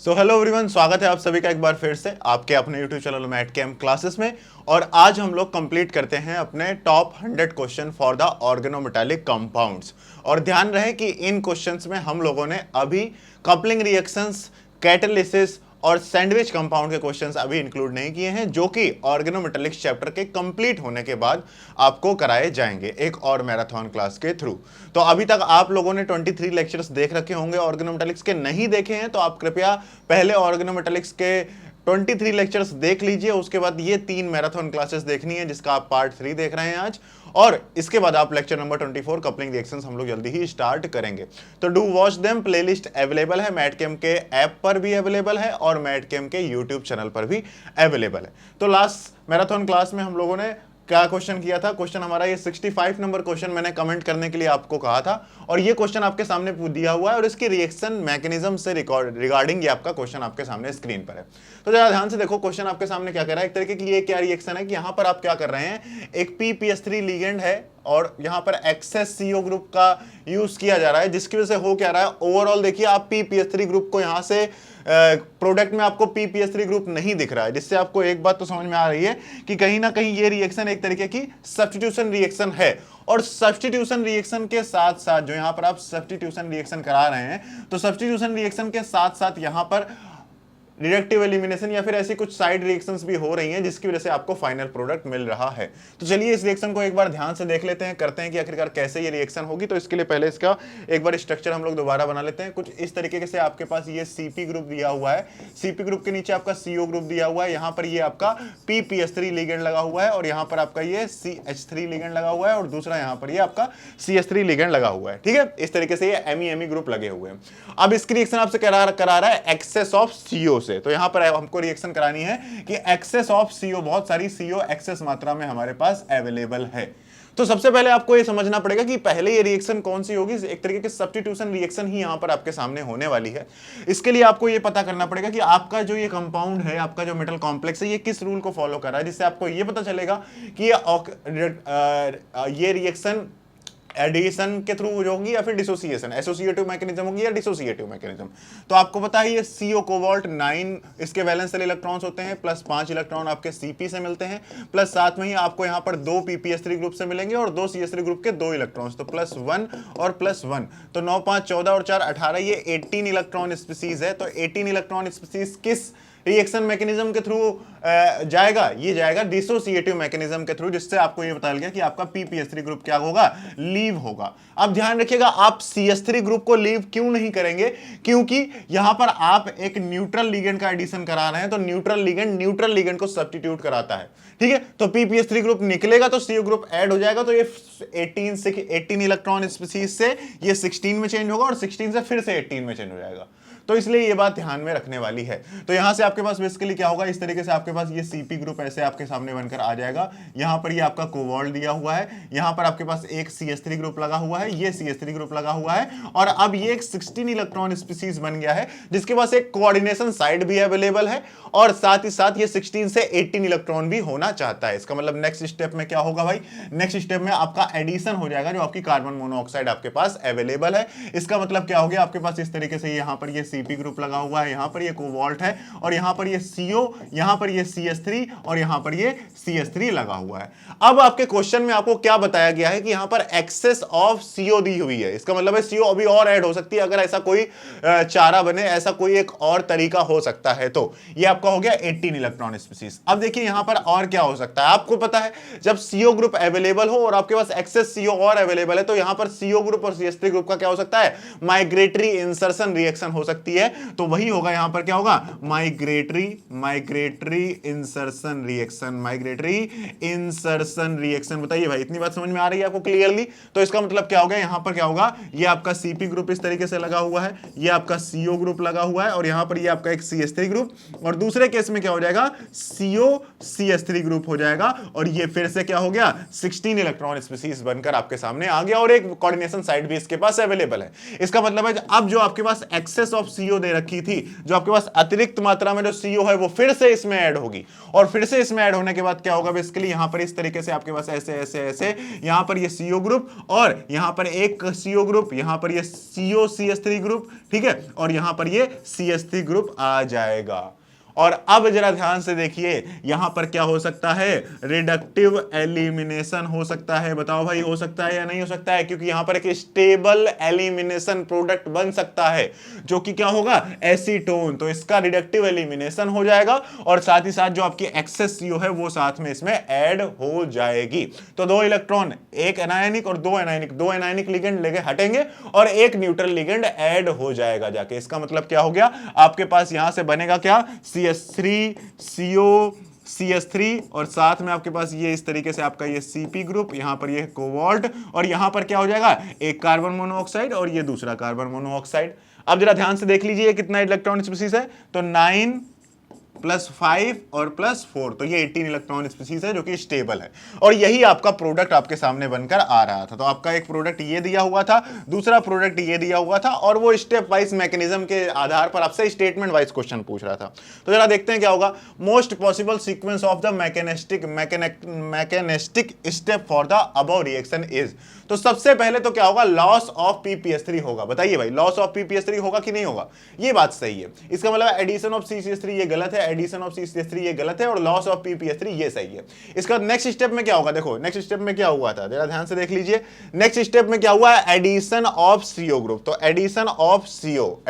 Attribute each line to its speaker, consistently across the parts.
Speaker 1: So hello everyone, स्वागत है आप सभी का एक बार फिर से आपके अपने यूट्यूब चैनल मैट कैम क्लासेस में। और आज हम लोग कंप्लीट करते हैं अपने top 100 question for the organometallic compounds. और ध्यान रहे कि इन क्वेश्चंस में हम लोगों ने अभी कपलिंग रिएक्शंस, कैटालिसिस और सैंडविच कंपाउंड के क्वेश्चंस अभी इंक्लूड नहीं किए हैं, जो कि ऑर्गेनोमेटालिक्स चैप्टर के कंप्लीट होने के बाद आपको कराए जाएंगे एक और मैराथन क्लास के थ्रू। तो अभी तक आप लोगों ने 23 लेक्चर्स देख रखे होंगे, ऑर्गेनोमेटालिक्स के नहीं देखे हैं तो आप कृपया पहले ऑर्गेनोमेटालिक्स के 23 लेक्चर्स देख लीजिए। उसके बाद ये 3 मैराथन क्लासेस देखनी है जिसका आप पार्ट 3 देख रहे हैं आज, और इसके बाद आप लेक्चर नंबर 24 कपलिंग रिएक्शंस हम लोग जल्दी ही स्टार्ट करेंगे। तो do watch them, playlist available है, मैट कैम के ऐप पर भी अवेलेबल है और मैट कैम के यूट्यूब चैनल पर भी अवेलेबल है। तो लास्ट मैराथन क्लास में हम लोगों ने क्या क्वेश्चन किया था? क्वेश्चन हमारा ये 65 नंबर क्वेश्चन मैंने कमेंट करने के लिए आपको कहा था, और ये क्वेश्चन आपके सामने दिया हुआ है और इसकी रिएक्शन मैकेनिज्म से रिगार्डिंग ये आपका क्वेश्चन आपके सामने स्क्रीन पर है। तो जरा ध्यान से देखो, क्वेश्चन आपके सामने क्या कर रहा है। एक तरीके की ये क्या रिएक्शन है कि यहां पर आप क्या कर रहे हैं, एक PPS3 लिगेंड है और यहां पर एक्सेस CO ग्रुप का यूज किया जा रहा है, जिसकी वजह से हो क्या रहा है, ओवरऑल देखिए आप PPS3 ग्रुप को यहां से प्रोडक्ट में आपको PPS3 ग्रुप नहीं दिख रहा है, जिससे आपको एक बात तो समझ में आ रही है कि कहीं ना कहीं ये रिएक्शन एक तरीके की सब्स्टिट्यूशन रिएक्शन है। और सब्स्टिट्यूशन रिएक्शन के साथ साथ जो यहां पर आप सब्स्टिट्यूशन रिएक्शन करा रहे हैं, तो सब्स्टिट्यूशन रिएक्शन के साथ साथ यहां पर रिडक्टिव एलिमिनेशन या फिर ऐसी कुछ साइड रिएक्शंस भी हो रही हैं, जिसकी वजह से आपको फाइनल प्रोडक्ट मिल रहा है। तो चलिए इस रिएक्शन को एक बार ध्यान से देख लेते हैं, करते हैं कि आखिरकार कैसे ये रिएक्शन होगी। तो इसके लिए पहले इसका एक बार स्ट्रक्चर हम लोग दोबारा बना लेते हैं। कुछ इस तरीके से आपके पास ये CP ग्रुप दिया हुआ है, CP ग्रुप के नीचे आपका CO ग्रुप दिया हुआ है, यहाँ पर ये आपका PPS3 लिगेंड लगा हुआ है और यहाँ पर आपका ये CH3 लिगेंड लगा हुआ है और दूसरा यहाँ पर ये आपका CH3 लिगेंड लगा हुआ है। ठीक है, इस तरीके से ये ME ग्रुप लगे हुए हैं। अब इसकी रिएक्शन आपसे करा रहा है एक्सेस ऑफ CO से। तो यहां पर हमको रिएक्शन करानी है कि एक्सेस ऑफ CO, बहुत सारी CO एक्सेस मात्रा में हमारे पास अवेलेबल है। तो सबसे पहले आपको यह समझना पड़ेगा कि पहले ये रिएक्शन कौन सी होगी। एक तरीके की सब्स्टिट्यूशन रिएक्शन ही यहां पर आपके सामने होने वाली है। इसके लिए आपको यह पता करना पड़ेगा कि आपका जो ये कंपाउंड है, आपका जो मेटल कॉम्प्लेक्स है, ये किस रूल को फॉलो कर रहा है, जिससे आपको यह पता चलेगा कि ये रिएक्शन एडिशन के थ्रू होगी या फिर डिसोसिएशन, एसोसिएटिव मैकेनिज्म होगी या डिसोसिएटिव मैकेनिज्म। तो आपको पता है ये CO कोबाल्ट 9 इसके वैलेंस इलेक्ट्रॉन्स होते हैं, प्लस 5 इलेक्ट्रॉन आपके CP से मिलते हैं, प्लस साथ में ही आपको यहाँ पर 2 PPS3 ग्रुप से मिलेंगे और 2 CH3 ग्रुप के 2 इलेक्ट्रॉन्स, तो +1 और +1, तो 9 5 14 और 4 18, ये 18 इलेक्ट्रॉन स्पीसीज है। तो 18 इलेक्ट्रॉन स्पीसीज किस रिएक्शन मैकेनिज्म के थ्रू जाएगा? ये जाएगा डिसोसिएटिव मैकेनिज्म के थ्रू, जिससे आपको ये बताया गया कि आपका PPS3 ग्रुप क्या होगा, लीव होगा। अब ध्यान रखिएगा, आप CH3 ग्रुप को लीव क्यों नहीं करेंगे, क्योंकि यहां पर आप एक न्यूट्रल लिगेंड का एडिशन करा रहे हैं, तो न्यूट्रल लिगेंड को सब्स्टिट्यूट कराता है। ठीक है, तो PPS3 ग्रुप निकलेगा तो CO ग्रुप ऐड हो जाएगा, तो ये 18 इलेक्ट्रॉन स्पीसीज से ये 16 में चेंज होगा और 16 से फिर से 18 में चेंज हो जाएगा। तो इसलिए ये बात ध्यान में रखने वाली है। तो यहां से आपके पास बेसिकली क्या होगा, इस तरीके से आपके पास ये CP ग्रुप ऐसे आपके सामने बनकर आ जाएगा। यहां पर ये आपका कोबाल्ट दिया हुआ है, यहां पर आपके पास एक CH3 ग्रुप लगा हुआ है, ये CH3 ग्रुप लगा हुआ है, और अब ये एक 16 इलेक्ट्रॉन स्पीसीज बन गया है, जिसके पास एक कोऑर्डिनेशन साइड भी अवेलेबल है, और साथ ही साथ ये 16 से 18 इलेक्ट्रॉन भी होना चाहता है। इसका मतलब नेक्स्ट स्टेप में क्या होगा भाई, नेक्स्ट स्टेप में आपका एडिशन हो जाएगा, जो आपकी कार्बन मोनोऑक्साइड आपके पास अवेलेबल है। इसका मतलब क्या हो गया, आपके पास इस तरीके से यहां पर ये CP ग्रुप लगा हुआ है, यहां पर ये कोबाल्ट है, और यहां पर ये CO, यहां पर ये CH3 और यहां पर ये CH3 लगा हुआ है। अब आपके क्वेश्चन में आपको क्या बताया गया है कि यहां पर एक्सेस ऑफ CO दी हुई है। इसका मतलब है CO अभी और ऐड हो सकती है, अगर ऐसा कोई चारा बने, ऐसा कोई एक और तरीका हो सकता है। तो ये आपका हो गया 18 इलेक्ट्रॉन स्पीसीज। अब देखिए यहां पर और क्या हो सकता है, आपको पता है जब CO ग्रुप अवेलेबल हो और आपके पास एक्सेस CO और अवेलेबल है, तो यहां पर CO ग्रुप और CH3 ग्रुप का क्या हो सकता है, माइग्रेटरी इंसर्शन रिएक्शन हो सकती है। तो वही होगा, यहां पर क्या होगा, माइग्रेटरी इंसर्शन रिएक्शन। बताइए भाई, इतनी बात समझ में आ रही है आपको क्लियरली? तो इसका मतलब क्या होगा, यहां पर क्या होगा, ये आपका CP ग्रुप इस तरीके से लगा हुआ है, ये आपका CO ग्रुप लगा हुआ है, और यहां पर ये आपका एक CH3 ग्रुप, और दूसरे केस में क्या हो जाएगा, CO CH3 ग्रुप हो जाएगा, और ये फिर से क्या हो गया, 16 इलेक्ट्रॉन स्पीसीज बनकर आपके सामने आ गया, और एक कोऑर्डिनेशन साइड भी इसके पास अवेलेबल है। इसका मतलब है अब जो आपके पास एक्सेस ऑफ CO दे रखी थी, जो आपके पास अतिरिक्त मात्रा में जो CO है वो फिर से इसमें ऐड होगी, और फिर से इसमें ऐड होने के बाद क्या होगा बेसिकली यहां पर इस तरीके से आपके पास ऐसे ऐसे ऐसे यहां पर ये CO ग्रुप, और यहां पर एक CO ग्रुप, यहां पर ये COCH3 ग्रुप, ठीक है, और यहां पर ये CH3 ग्रुप आ जाएगा। और अब जरा ध्यान से देखिए यहां पर क्या हो सकता है, रिडक्टिव एलिमिनेशन हो सकता है। बताओ भाई हो सकता है या नहीं हो सकता है, क्योंकि यहां पर एक स्टेबल एलिमिनेशन प्रोडक्ट बन सकता है जो कि क्या होगा, एसीटोन, तो इसका रिडक्टिव एलिमिनेशन हो जाएगा, और साथ ही साथ जो आपकी एक्सेस CO है वो साथ में इसमें ऐड हो जाएगी। तो दो इलेक्ट्रॉन, एक एनायनिक और दो एनायनिक लिगेंड लेके हटेंगे और एक न्यूट्रल लिगेंड ऐड हो जाएगा जाके। इसका मतलब क्या हो गया, आपके पास यहां से बनेगा क्या, CH3 CO CH3, और साथ में आपके पास ये इस तरीके से आपका ये CP ग्रुप, यहां पर ये कोबाल्ट, और यहां पर क्या हो जाएगा, एक कार्बन मोनोऑक्साइड और ये दूसरा कार्बन मोनोऑक्साइड। अब जरा ध्यान से देख लीजिए कितना इलेक्ट्रॉन स्पीसीज है, तो 9 + 5 और +4, तो ये 18 इलेक्ट्रॉन स्पीसीज है जो कि स्टेबल है, और यही आपका प्रोडक्ट आपके सामने बनकर आ रहा था। तो आपका एक प्रोडक्ट ये दिया हुआ था, दूसरा प्रोडक्ट ये दिया हुआ था, और वो स्टेप वाइज मैकेनिज्म के आधार पर आपसे स्टेटमेंट वाइज क्वेश्चन पूछ रहा था। तो जरा देखते हैं क्या होगा, most possible sequence of the mechanistic step for the above reaction is. तो सबसे पहले तो क्या होगा, लॉस ऑफ PPS3 होगा। बताइए भाई, लॉस ऑफ PPS3 होगा कि नहीं होगा, ये बात सही है। इसका मतलब एडिशन ऑफ CCH3 ये गलत है, एडिशन ऑफ CCH3 ये गलत है, और लॉस ऑफ PPS3 ये सही है। इसका नेक्स्ट स्टेप में क्या होगा, देखो नेक्स्ट स्टेप में क्या हुआ था, जरा ध्यान से देख लीजिए। नेक्स्ट स्टेप में क्या हुआ है, एडिशन ऑफ CO ग्रुप, तो एडिशन ऑफ CO,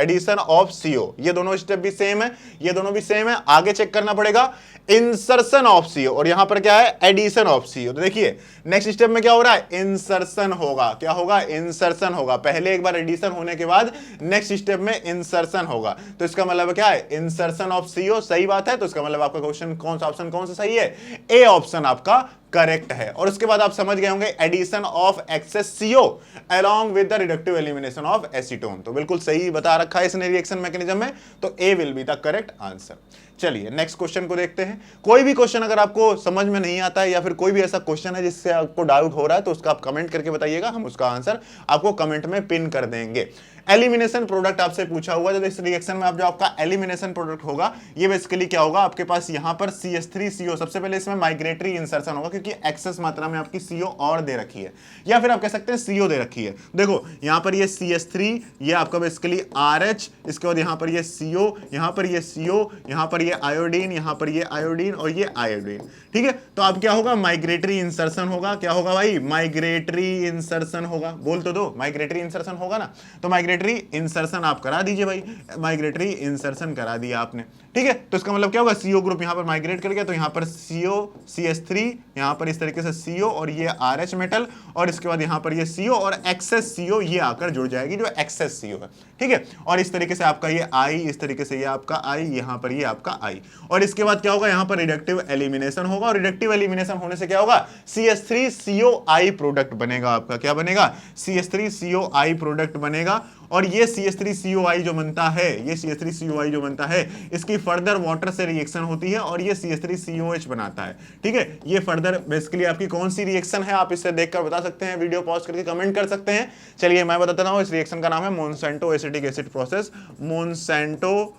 Speaker 1: ये दोनों स्टेप भी सेम है, ये दोनों भी सेम है। आगे चेक करना पड़ेगा इंसर्शन ऑफ CO, और यहां पर क्या है, एडिशन ऑफ CO। तो देखिए नेक्स्ट स्टेप में क्या हो रहा है, इंसर्शन होगा, क्या होगा, इंसर्शन होगा। पहले एक बार एडिशन होने के बाद नेक्स्ट स्टेप में इंसर्शन होगा, तो इसका मतलब क्या है, इंसर्शन ऑफ CO, सही बात है। तो इसका मतलब आपका क्वेश्चन कौन सा, ऑप्शन कौन सा सही है, ए ऑप्शन आपका करेक्ट है। और उसके बाद आप समझ गए होंगे addition of excess CO along with the reductive elimination of acetone, तो बिल्कुल सही बता रखा है इसने रिएक्शन मैकेनिज्म में, तो A will be the correct answer. चलिए नेक्स्ट क्वेश्चन को देखते हैं। कोई भी क्वेश्चन अगर आपको समझ में नहीं आता है, या फिर कोई भी ऐसा क्वेश्चन है जिससे आपको डाउट हो रहा है, तो उसका आप कमेंट करके बताइएगा, हम उसका आंसर आपको कमेंट में पिन कर देंगे। एलिमिनेशन प्रोडक्ट आपसे पूछा हुआ, तो इस रिएक्शन में आप जो आपका एलिमिनेशन प्रोडक्ट होगा, ये बेसिकली क्या होगा, आपके पास यहां पर CH3 CO, सबसे पहले इसमें माइग्रेटरी इंसर्शन होगा, क्योंकि एक्सेस मात्रा में आपकी CO और दे रखी है, या फिर आप कह सकते हैं CO दे रखी है। देखो यहां पर ये CH3, ये आपका बेसिकली RH, इसके बाद यहां पर ये CO, यहां पर ये CO, यहां पर ये आयोडीन, यहां पर ये आयोडीन, और ये आयोडीन, ठीक है। तो अब क्या होगा, माइग्रेटरी इंसर्शन होगा। क्या होगा भाई, माइग्रेटरी इंसर्शन होगा, बोल तो दो, माइग्रेटरी इंसर्शन होगा ना, तो माइग्रेटरी इंसर्शन आप करा दीजिए भाई, माइग्रेटरी इंसर्शन करा दिया आपने, ठीक है। तो इसका मतलब क्या होगा, CO ग्रुप यहां पर माइग्रेट कर गया, तो यहां पर CO CH3, यहां पर इस तरीके से CO और ये RH मेटल, और इसके बाद यहां पर ये CO और एक्सेस CO ये आकर जुड़ जाएगी, जो एक्सेस CO है, ठीक है। और इस तरीके से आपका ये I, इस तरीके से ये आपका I, यहां पर ये आपका I, और इसके बाद क्या होगा, यहां पर रिडक्टिव एलिमिनेशन होगा, और रिडक्टिव एलिमिनेशन होने से क्या होगा, CH3COI प्रोडक्ट बनेगा आपका, क्या बनेगा, CH3COI प्रोडक्ट बनेगा। और ये CH3COI जो बनता है, ये CH3COI जो बनता है, इसकी फर्दर वाटर से रिएक्शन होती है, और ये CH3COH बनाता है, ठीक है। ये फर्दर बेसिकली आपकी कौन सी रिएक्शन है, आप इससे देखकर बता सकते हैं, वीडियो पॉज करके कमेंट कर सकते हैं। चलिए मैं बताता हूं, इस रिएक्शन का नाम है Monsanto acetic acid process, Monsanto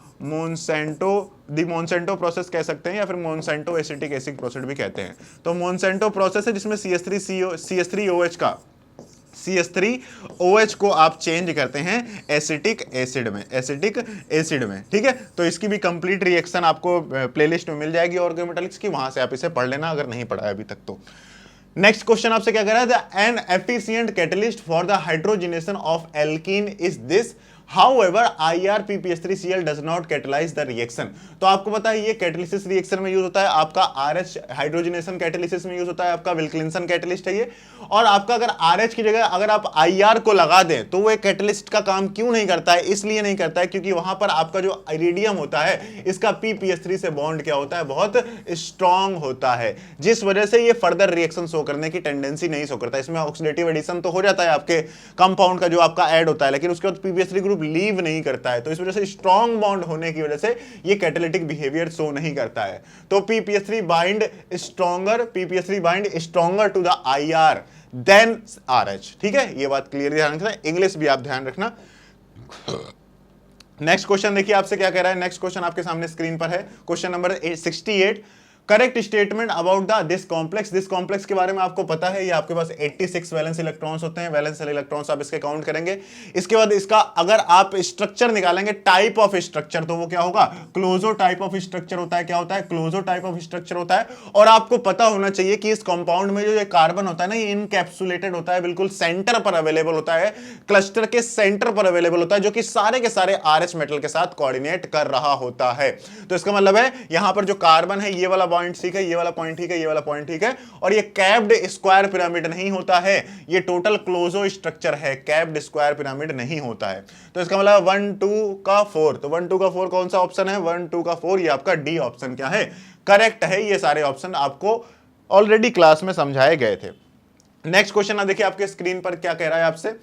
Speaker 1: process कह सकते हैं, या फिर मोनसेंटो एसिटिक एसिड प्रोसेस भी कहते हैं। तो मोनसेंटो प्रोसेस है जिसमें CH3OH को आप चेंज करते हैं एसिटिक एसिड में, ठीक है। तो इसकी भी कंप्लीट रिएक्शन आपको प्लेलिस्ट में मिल जाएगी ऑर्गेनोमेटालिक्स की, वहां से आप इसे पढ़ लेना अगर नहीं पढ़ा है अभी तक तो। नेक्स्ट क्वेश्चन आपसे क्या कह रहा है, N efficient catalyst for the hydrogenation of alkene is this, However, IR-PPS3Cl does not catalyze the reaction। तो आपको पता है ये कैटालिसिस रिएक्शन में यूज होता है, आपका RH हाइड्रोजनेशन कैटालिसिस में यूज होता है, आपका विल्किंसन कैटलिस्ट है ये। और आपका अगर RH की जगह अगर आप IR को लगा दें तो वो एक कैटलिस्ट का काम क्यों नहीं करता है, इसलिए नहीं करता है क्योंकि वहां पर आपका जो इरिडियम होता है इसका PPS3 से बॉन्ड क्या होता है, बहुत स्ट्रॉन्ग होता है, जिस वजह से ये फर्दर रिएक्शन शो करने की टेंडेंसी नहीं शो करता। इसमें ऑक्सीडेटिव एडिशन तो हो जाता है आपके कंपाउंड का जो आपका ऐड होता है, लेकिन उसके बाद PPS3 ग्रुप लीव नहीं करता है, तो इस वजह से स्ट्रॉन्ग बॉन्ड होने की वजह से ये कैटालिटिक बिहेवियर शो नहीं करता है। तो PPS3 bind stronger to the IR than RH, ठीक है। ये बात क्लियर ध्यान रखना, इंग्लिश भी आप ध्यान रखना। नेक्स्ट क्वेश्चन देखिए आपसे क्या कह रहा है। नेक्स्ट क्वेश्चन आपके सामने स्क्रीन पर है, question number 68। Correct statement about the this complex. This complex के बारे में आपको पता है, ये आपके पास 86 वैलेंस इलेक्ट्रॉन्स होते हैं। वैलेंस इलेक्ट्रॉन्स आप इसके काउंट करेंगे। इसके बाद इसका अगर आप स्ट्रक्चर निकालेंगे, टाइप ऑफ स्ट्रक्चर, तो वो क्या होगा, क्लोजो टाइप ऑफ स्ट्रक्चर होता है। क्या होता है, क्लोजो टाइप ऑफ स्ट्रक्चर होता है। और आपको पता होना चाहिए कि इस कंपाउंड में जो ये कार्बन होता है ना, ये इनकैप्सुलेटेड होता है, बिल्कुल सेंटर पर अवेलेबल होता है, क्लस्टर के सेंटर पर अवेलेबल होता है, जो कि सारे के सारे आरएस मेटल के साथ कोऑर्डिनेट कर रहा होता है। तो इसका मतलब है यहां पर जो कार्बन है, ये वाला पॉइंट ठीक है, ये वाला पॉइंट ठीक है, ये वाला पॉइंट ठीक है, और ये कैप्ड स्क्वायर पिरामिड नहीं होता है, ये टोटल क्लोजो स्ट्रक्चर है, कैप्ड स्क्वायर पिरामिड नहीं होता है। तो इसका मतलब 1 2 का 4, तो 1 2 का 4 कौन सा ऑप्शन है, 1 2 का 4, ये आपका डी ऑप्शन क्या है, करेक्ट है। ये सारे ऑप्शन आपको ऑलरेडी क्लास में समझाए गए थे। नेक्स्ट क्वेश्चन ना देखिए आपके स्क्रीन पर क्या कह रहा है आपसे।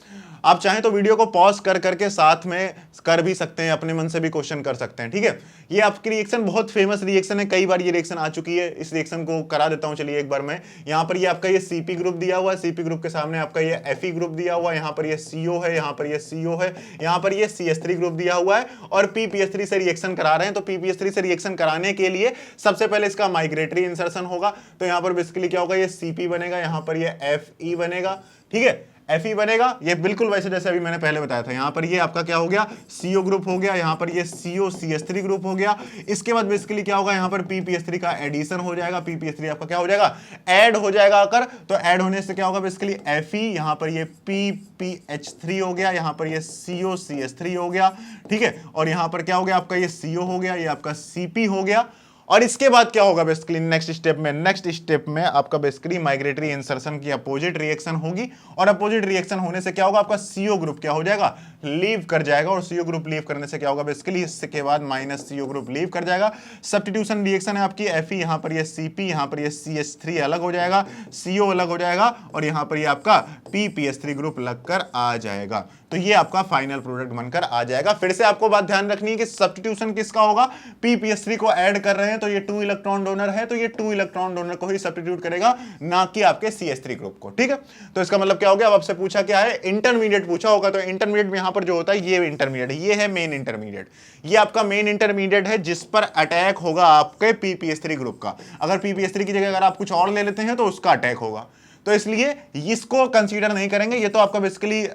Speaker 1: आप चाहें तो वीडियो को पॉज कर करके साथ में कर भी सकते हैं, अपने मन से भी क्वेश्चन कर सकते हैं, ठीक है। ये आपकी रिएक्शन बहुत फेमस रिएक्शन है, कई बार ये रिएक्शन आ चुकी है। इस रिएक्शन को करा देता हूं, चलिए एक बार मैं। यहाँ पर ये आपका ये Cp ग्रुप दिया हुआ है, Cp ग्रुप के सामने आपका ये Fe ग्रुप दिया हुआ है, यहाँ पर ये CO है, यहाँ पर ये CO है, यहाँ पर ये CH3 ग्रुप दिया हुआ है, और PPH3 से रिएक्शन करा रहे हैं। तो PPH3 से रिएक्शन कराने के लिए सबसे पहले इसका माइग्रेटरी इंसर्शन होगा। तो यहाँ पर बेसिकली क्या होगा, ये Cp बनेगा, यहाँ पर ये Fe बनेगा, ठीक है, Fe बनेगा। ये बिल्कुल वैसे जैसे अभी मैंने पहले बताया था। यहाँ पर ये आपका क्या हो गया, CO ग्रुप हो गया, यहाँ पर ये CO CH3 ग्रुप हो गया। इसके बाद बेसिकली क्या होगा, यहाँ पर PPH3 का एडिशन हो जाएगा, PPH3 आपका क्या हो जाएगा, ऐड हो जाएगा आकर। तो ऐड होने से क्या होगा, बेसिकली Fe, यहाँ पर ये PPH3 हो गया, यहाँ पर ये CO CH3 हो गया, ठीक है, और यहाँ पर क्या हो गया आपका, ये CO हो गया, ये आपका Cp हो गया। और इसके बाद क्या होगा बेसिकली नेक्स्ट स्टेप में आपका बेसिकली माइग्रेटरी इंसर्शन की अपोजिट रिएक्शन होगी, और अपोजिट रिएक्शन होने से क्या होगा, आपका CO ग्रुप क्या हो जाएगा, लीव कर जाएगा। और CO ग्रुप लीव करने से क्या होगा, बेसिकली इसके बाद माइनस CO ग्रुप लीव कर जाएगा। सब्स्टिट्यूशन रिएक्शन है आपकी, Fe, यहाँ पर ये Cp, यहाँ पर ये CH3 अलग हो जाएगा, CO अलग हो जाएगा, और यहाँ पर ये आपका PPH3 ग्रुप लगकर आ जाएगा। तो ये आपका फाइनल प्रोडक्ट बनकर आ जाएगा। फिर से आपको बात ध्यान रखनी है कि सब्स्टिट्यूशन किसका होगा, PPH3 को ऐड कर रहे हैं तो ये 2 इलेक्ट्रॉन डोनर है, तो ये 2 इलेक्ट्रॉन डोनर को ही सब्स्टिट्यूट करेगा, ना कि आपके CH3 ग्रुप को, ठीक है। तो इसका मतलब क्या हो गया, अब आपसे पूछा क्या है, इंटरमीडिएट पूछा होगा। तो इंटरमीडिएट में यहां पर जो होता है, ये इंटरमीडिएट, ये है मेन इंटरमीडिएट, ये आपका मेन इंटरमीडिएट है, जिस पर अटैक होगा आपके PPH3 ग्रुप का। अगर PPH3 की जगह अगर आप कुछ और ले लेते हैं तो उसका अटैक होगा, तो इसलिए इसको कंसीडर नहीं करेंगे। ये तो आपका बेसिकली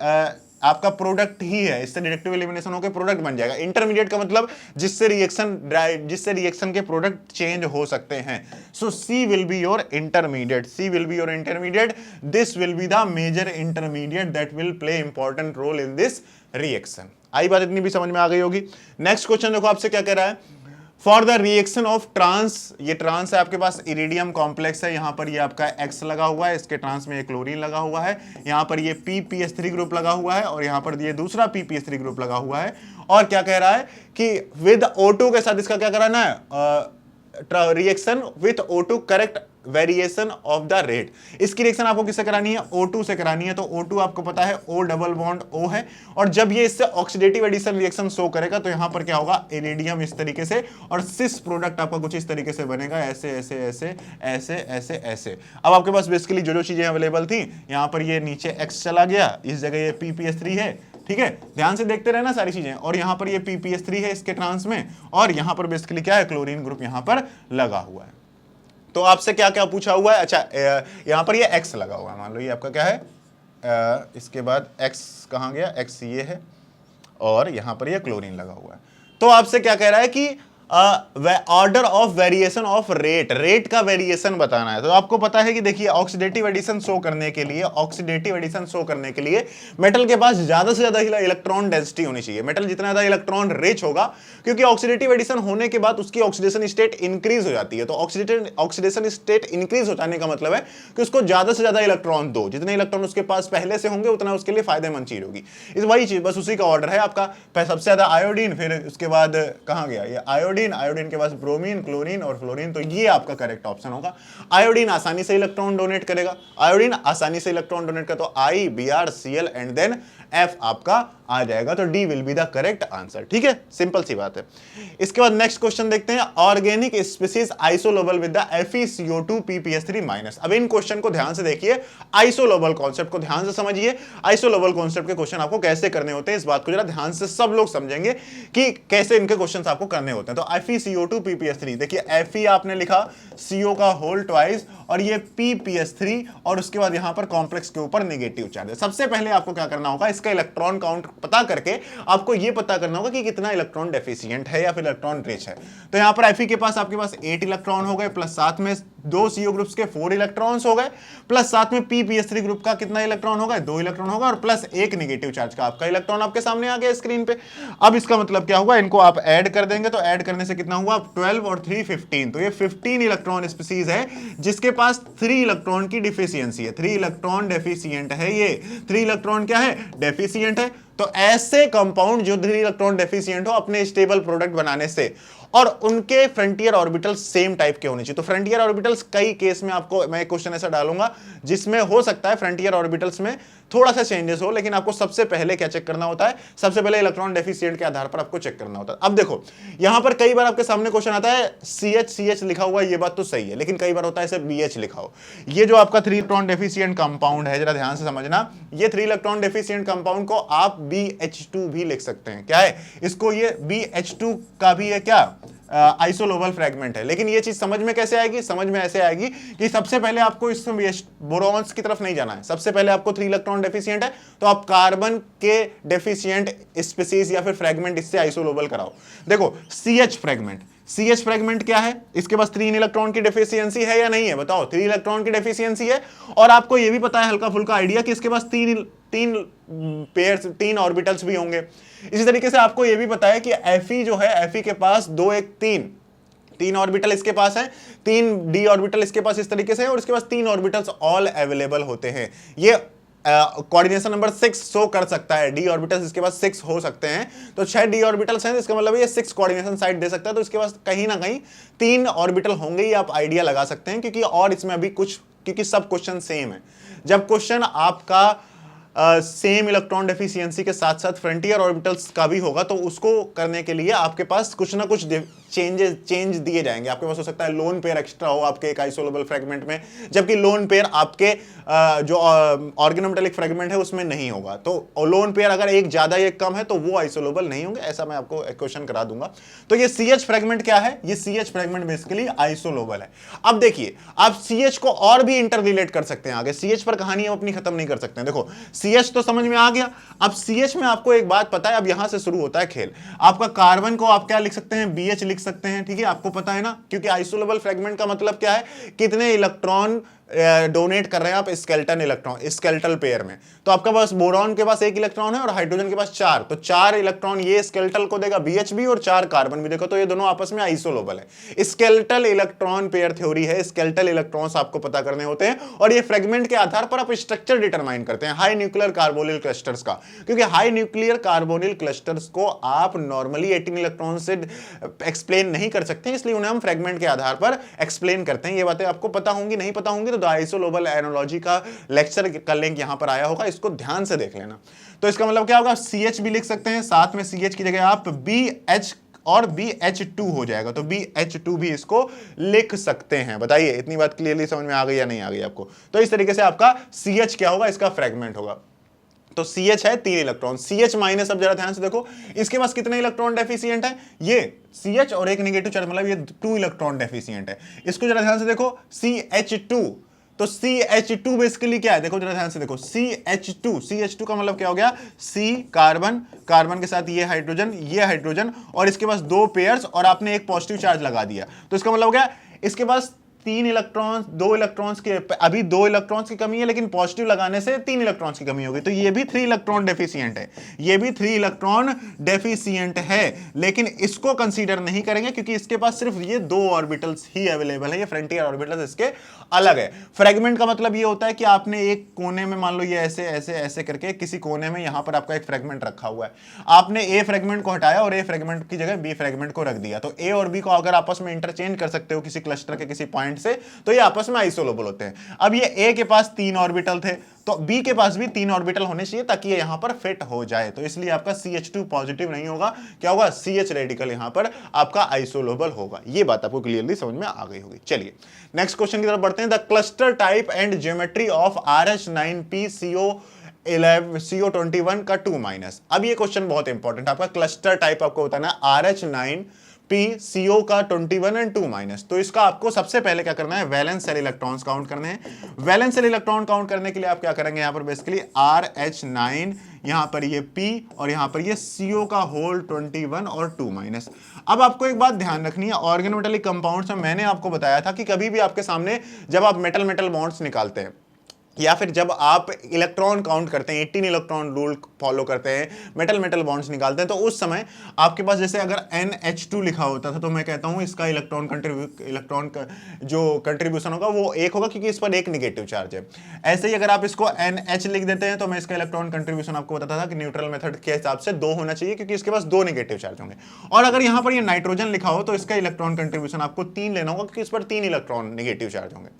Speaker 1: आपका प्रोडक्ट ही है, इससे डायरेक्टिव एलिमिनेशन होकर प्रोडक्ट बन जाएगा। इंटरमीडिएट का मतलब जिससे रिएक्शन के प्रोडक्ट चेंज हो सकते हैं। So C will be your intermediate, C will be your intermediate, this will be the major intermediate that will play important role in this reaction. आई बात इतनी भी समझ में आ गई होगी। नेक्स्ट क्वेश्चन देखो आपसे क्या कह रहा है, for the reaction of trans, ये ट्रांस है आपके पास, इरिडियम कॉम्प्लेक्स है, यहां पर ये आपका X लगा हुआ है, इसके ट्रांस में ये क्लोरीन लगा हुआ है, यहां पर ये PPH3 ग्रुप लगा हुआ है, और यहां पर ये दूसरा PPH3 ग्रुप लगा हुआ है। और क्या कह रहा है कि विद O2 के साथ इसका क्या कराना है, reaction with O2 correct variation of the rate. इसकी रिएक्शन आपको किससे करानी है, O2 से करानी है। तो O2 आपको पता है O डबल बॉन्ड O है, और जब ये इससे ऑक्सीडेटिव एडिशन रिएक्शन शो करेगा तो यहां पर क्या होगा, इरिडियम इस तरीके से, और सिस प्रोडक्ट आपका कुछ इस तरीके से बनेगा, ऐसे ऐसे ऐसे ऐसे ऐसे ऐसे। अब आपके पास बेसिकली जो जो चीजें अवेलेबल थी, यहां पर ये नीचे X चला गया, इस जगह ये PPH3 है, ठीक है, ध्यान से देखते रहना सारी चीजें। और यहां पर ये PPH3 है इसके ट्रांस में, और यहां पर बेसिकली क्या है, क्लोरीन ग्रुप यहां पर लगा हुआ है। तो आपसे क्या क्या पूछा हुआ है, अच्छा यहां पर ये X लगा हुआ है, मान लो ये आपका क्या है, इसके बाद X कहां गया, X ये है, और यहां पर ये क्लोरीन लगा हुआ है। तो आपसे क्या कह रहा है कि order of variation of rate, rate का वेरिएशन बताना है। तो आपको पता है कि देखिए ऑक्सीडेटिव एडिशन शो करने के लिए, ऑक्सीडेटिव एडिशन शो करने के लिए मेटल के पास ज्यादा से ज्यादा इलेक्ट्रॉन डेंसिटी होनी चाहिए। मेटल जितना ज्यादा इलेक्ट्रॉन रिच होगा, क्योंकि ऑक्सीडेटिव एडिशन होने के बाद उसकी ऑक्सीडेशन स्टेट इंक्रीज हो जाती है। तो ऑक्सीडेशन स्टेट इंक्रीज हो जाने का मतलब है कि उसको ज्यादा से ज्यादा इलेक्ट्रॉन दो, जितने इलेक्ट्रॉन उसके पास पहले से होंगे उतना उसके लिए फायदेमंद चीज होगी। इस वही चीज, बस उसी का ऑर्डर है आपका, सबसे ज्यादा आयोडीन, फिर उसके बाद कहां गया ये आयोडीन, आयोडीन के पास ब्रोमीन, क्लोरीन और फ्लोरीन। तो ये आपका करेक्ट ऑप्शन होगा। आयोडीन आसानी से इलेक्ट्रॉन डोनेट करेगा, आयोडीन आसानी से इलेक्ट्रॉन डोनेट कर, तो I, Br, Cl and then F आपका आ जाएगा। तो D will be the correct answer. ठीक है, सिंपल सी बात है। इसके बाद नेक्स्ट क्वेश्चन देखते हैं, organic species isolobal with the FeCO2 PPS3-। अब इन क्वेश्चन को ध्यान से देखिए, आइसोलोबल कॉन्सेप्ट को ध्यान से समझिए। आइसोलोबल कॉन्सेप्ट के क्वेश्चन आपको कैसे करने होते हैं, इस बात को जरा ध्यान से सब लोग समझेंगे कि कैसे इनके क्वेश्चन आपको करने होते हैं। तो FeCO2 PPS3, देखिए Fe आपने लिखा CO का होल ट्वाइस और ये PPS3 और उसके बाद यहां पर कॉम्प्लेक्स के ऊपर नेगेटिव चार्ज है। सबसे पहले आपको क्या करना होगा, इसका इलेक्ट्रॉन काउंट पता करके आपको यह पता करना होगा कि कितना इलेक्ट्रॉन डेफिशिएंट है या फिर इलेक्ट्रॉन रिच है। तो यहां पर Fe के पास आपके पास 8 इलेक्ट्रॉन हो गए, प्लस साथ में 2 CO ग्रुप्स के 4 इलेक्ट्रॉन्स हो गए, प्लस साथ में PPS3 ग्रुप का कितना इलेक्ट्रॉन होगा, 2 इलेक्ट्रॉन होगा, और प्लस एक नेगेटिव चार्ज का आपका इलेक्ट्रॉन आपके सामने आ गया स्क्रीन पे। अब इसका मतलब क्या हुआ, इनको आप ऐड कर देंगे तो ऐड करने से कितना हुआ, 12 और 3 15। तो ये 15 इलेक्ट्रॉन स्पीसीज है जिसके पास 3 इलेक्ट्रॉन की डिफिशियंसी है। 3 इलेक्ट्रॉन डेफिशिएंट है, ये 3 इलेक्ट्रॉन क्या है, डेफिशिएंट है। तो ऐसे कंपाउंड जो 3 इलेक्ट्रॉन डेफिशिएंट हो अपने स्टेबल प्रोडक्ट बनाने से, और उनके फ्रंटियर ऑर्बिटल्स सेम टाइप के होने चाहिए। तो फ्रंटियर ऑर्बिटल्स कई केस में आपको मैं क्वेश्चन ऐसा डालूंगा जिसमें हो सकता है फ्रंटियर ऑर्बिटल्स में थोड़ा सा चेंजेस हो, लेकिन आपको सबसे पहले क्या चेक करना होता है, सबसे पहले इलेक्ट्रॉन डेफिशिएंट के आधार पर आपको चेक करना होता है। अब देखो यहां पर कई बार आपके सामने क्वेश्चन आता है CH लिखा हुआ है, ये बात तो सही है, लेकिन कई बार होता है इसे BH लिखा हो। ये जो आपका 3 इलेक्ट्रॉन डेफिशिएंट कंपाउंड है, जरा ध्यान से समझना, ये 3 इलेक्ट्रॉन डेफिशिएंट कंपाउंड को आप BH2 भी लिख सकते हैं। क्या है, इसको ये BH2 का भी है क्या, आइसोलोबल फ्रेगमेंट है। लेकिन ये चीज समझ में कैसे आएगी, समझ में ऐसे आएगी कि सबसे पहले आपको इस बोरॉन्स की तरफ नहीं जाना है। सबसे पहले आपको 3 इलेक्ट्रॉन डेफिशिएंट है तो आप कार्बन के डेफिशिएंट स्पीसीज या फिर फ्रेगमेंट इससे आइसोलोबल कराओ। देखो CH फ्रेगमेंट क्या है, इसके पास 3 इलेक्ट्रॉन की डेफिशिएंसी है या नहीं है, बताओ। 3 इलेक्ट्रॉन की डेफिशिएंसी है, और आपको यह भी पता है हल्का फुल्का आइडिया कि इसके पास 3 पेयर्स, 3 ऑर्बिटल्स भी होंगे। इसी तरीके से आपको यह भी पता है कि Fe जो है, Fe के पास 2 1 3 ऑर्बिटल इसके पास है, 3 d ऑर्बिटल इसके पास इस तरीके से है, और इसके पास 3 ऑर्बिटल्स ऑल अवेलेबल होते हैं। ये कोऑर्डिनेशन नंबर 6 शो कर सकता है, d ऑर्बिटल्स इसके पास 6 हो सकते हैं। तो 6 d ऑर्बिटल्स हैं, इसका मतलब ये 6 कोऑर्डिनेशन साइड दे सकता है। तो इसके पास कहीं ना कहीं 3 ऑर्बिटल होंगे, ये आप आइडिया लगा सकते हैं, क्योंकि और इसमें अभी कुछ, क्योंकि सब क्वेश्चन सेम है। जब क्वेश्चन आपका सेम इलेक्ट्रॉन डेफिशिएंसी के साथ साथ फ्रंटियर ऑर्बिटल्स का भी होगा, तो उसको करने के लिए आपके पास कुछ ना कुछ चेंज दिए जाएंगे। आपके पास हो सकता है लोन पेयर एक्स्ट्रा हो आपके एक आइसोलोबल फ्रेगमेंट में, जबकि लोन पेयर आपके जो ऑर्गेनोमेटालिक फ्रेगमेंट है उसमें नहीं होगा। तो लोन पेयर अगर एक ज्यादा एक कम है तो वो आइसोलोबल नहीं होंगे, ऐसा मैं आपको क्वेश्चन करा दूंगा। तो ये CH फ्रेगमेंट क्या है, ये CH फ्रेगमेंट बेसिकली आइसोलोबल है। अब देखिए, आप CH को और भी इंटर रिलेट कर सकते हैं आगे, CH पर कहानी हम अपनी खत्म नहीं कर सकते हैं। देखो CH तो समझ में आ गया, अब CH में आपको एक बात पता है, अब यहां से शुरू होता है खेल। आपका कार्बन को आप क्या लिख सकते हैं, BH लिख सकते हैं, ठीक है, आपको पता है ना, क्योंकि आइसोलेबल फ्रेगमेंट का मतलब क्या है, कितने इलेक्ट्रॉन डोनेट कर रहे हैं आप स्केलेटन इलेक्ट्रॉन, स्केलेटल पेयर में। तो आपका पास बोरॉन के पास 1 इलेक्ट्रॉन है और हाइड्रोजन के पास 4, तो 4 इलेक्ट्रॉन ये स्केलेटल को देगा BH भी, और 4 कार्बन भी देगा, तो ये दोनों आपस में आइसोलोबल है। स्केलेटल इलेक्ट्रॉन पेयर थ्योरी है, स्केलेटल इलेक्ट्रॉन्स आपको पता करने होते हैं, और ये फ्रेगमेंट के आधार पर आप स्ट्रक्चर डिटरमाइन करते हैं हाई न्यूक्लियर कार्बोनिल क्लस्टर्स का, क्योंकि हाई न्यूक्लियर कार्बोनिल क्लस्टर्स को आप नॉर्मली 18 इलेक्ट्रॉन से एक्सप्लेन नहीं कर सकते, इसलिए उन्हें हम फ्रेगमेंट के आधार पर एक्सप्लेन करते हैं। ये बातें आपको पता होंगी, नहीं पता होंगी तो आइसोलोबल एनोलॉजी का लेक्चर का लिंक यहां पर आया होगा, इसको ध्यान से देख लेना। तो इसका मतलब क्या होगा, CH भी लिख सकते हैं, साथ में CH की जगह आप BH और BH2 हो जाएगा, तो BH2 भी इसको लिख सकते हैं। बताइए इतनी बात क्लियरली समझ में आ गई या नहीं आ गई आपको। तो इस तरीके से आपका CH क्या होगा, इसका फ्रेगमेंट होगा। तो CH है 3 इलेक्ट्रॉन, CH माइनस, अब जरा ध्यान से देखो इसके पास कितने इलेक्ट्रॉन डेफिशिएंट है, ये CH और एक नेगेटिव चार्ज, मतलब ये 2 इलेक्ट्रॉन डेफिशिएंट है। इसको जरा ध्यान से देखो CH2, तो CH2 बेसिकली क्या है, देखो जरा ध्यान से देखो, CH2 का मतलब क्या हो गया, C कार्बन, कार्बन के साथ ये हाइड्रोजन, और इसके पास 2 पेयर्स और आपने एक पॉजिटिव चार्ज लगा दिया, तो इसका मतलब हो गया इसके पास 3 इलेक्ट्रॉन्स, 2 इलेक्ट्रॉन्स की, अभी 2 इलेक्ट्रॉन्स की कमी है, लेकिन पॉजिटिव लगाने से 3 इलेक्ट्रॉन्स की कमी होगी, तो ये भी 3 इलेक्ट्रॉन डेफिशिएंट है, ये भी 3 इलेक्ट्रॉन डेफिशिएंट है, लेकिन इसको कंसीडर नहीं करेंगे क्योंकि इसके पास सिर्फ ये 2 ऑर्बिटल्स ही अवेलेबल है, ये फ्रंटियर ऑर्बिटल्स इसके अलग है। फ्रेगमेंट का मतलब ये होता है कि आपने एक कोने में, मान लो ये ऐसे ऐसे ऐसे करके किसी कोने में यहां पर आपका एक फ्रेगमेंट रखा हुआ है, आपने ए फ्रेगमेंट को हटाया और ए फ्रेगमेंट की जगह बी फ्रेगमेंट को रख दिया, तो ए और बी को अगर आपस में इंटरचेंज कर सकते हो किसी क्लस्टर के किसी पॉइंट पॉइंट से, तो ये आपस में आइसोलेबल होते हैं। अब ये ए के पास 3 ऑर्बिटल थे, तो बी के पास भी 3 ऑर्बिटल होने चाहिए ताकि ये यहां पर फिट हो जाए, तो इसलिए आपका CH2 पॉजिटिव नहीं होगा, क्या होगा, CH रेडिकल यहां पर आपका आइसोलेबल होगा। ये बात आपको क्लियरली समझ में आ गई होगी। चलिए नेक्स्ट क्वेश्चन की तरफ बढ़ते हैं। The cluster type and geometry of RH9PCO11 का 2-। अब ये क्वेश्चन बहुत इंपॉर्टेंट, आपका क्लस्टर टाइप आपको बताना है RH9PCO का 21 एंड 2-। तो इसका आपको सबसे पहले क्या करना है, वैलेंस सेल इलेक्ट्रॉन्स काउंट करने हैं। वैलेंस सेल इलेक्ट्रॉन काउंट करने के लिए आप क्या करेंगे, यहां पर बेसिकली RH9, यहां पर ये P और यहां पर ये CO का होल 21 और 2-। अब आपको एक बात ध्यान रखनी है, ऑर्गेनोमेटेलिक कंपाउंड्स में मैंने आपको बताया था कि कभी भी आपके सामने जब आप मेटल मेटल बॉन्ड्स निकालते हैं या फिर जब आप इलेक्ट्रॉन काउंट करते हैं, 18 इलेक्ट्रॉन रूल फॉलो करते हैं, मेटल मेटल बॉन्ड्स निकालते हैं, तो उस समय आपके पास जैसे अगर NH2 लिखा होता था तो मैं कहता हूं इसका इलेक्ट्रॉन का जो कंट्रीब्यूशन होगा वो 1 होगा क्योंकि इस पर एक निगेटिव चार्ज है। ऐसे ही अगर आप इसको NH लिख देते हैं तो मैं इसका इलेक्ट्रॉन कंट्रीब्यूशन आपको बताता था कि न्यूट्रल मेथड के हिसाब से 2 होना चाहिए क्योंकि इसके पास 2 निगेटिव चार्ज होंगे। और अगर यहां पर ये नाइट्रोजन लिखा हो तो इसका इलेक्ट्रॉन कंट्रीब्यूशन आपको 3 लेना होगा क्योंकि इस पर 3 इलेक्ट्रॉन निगेटिव चार्ज होंगे।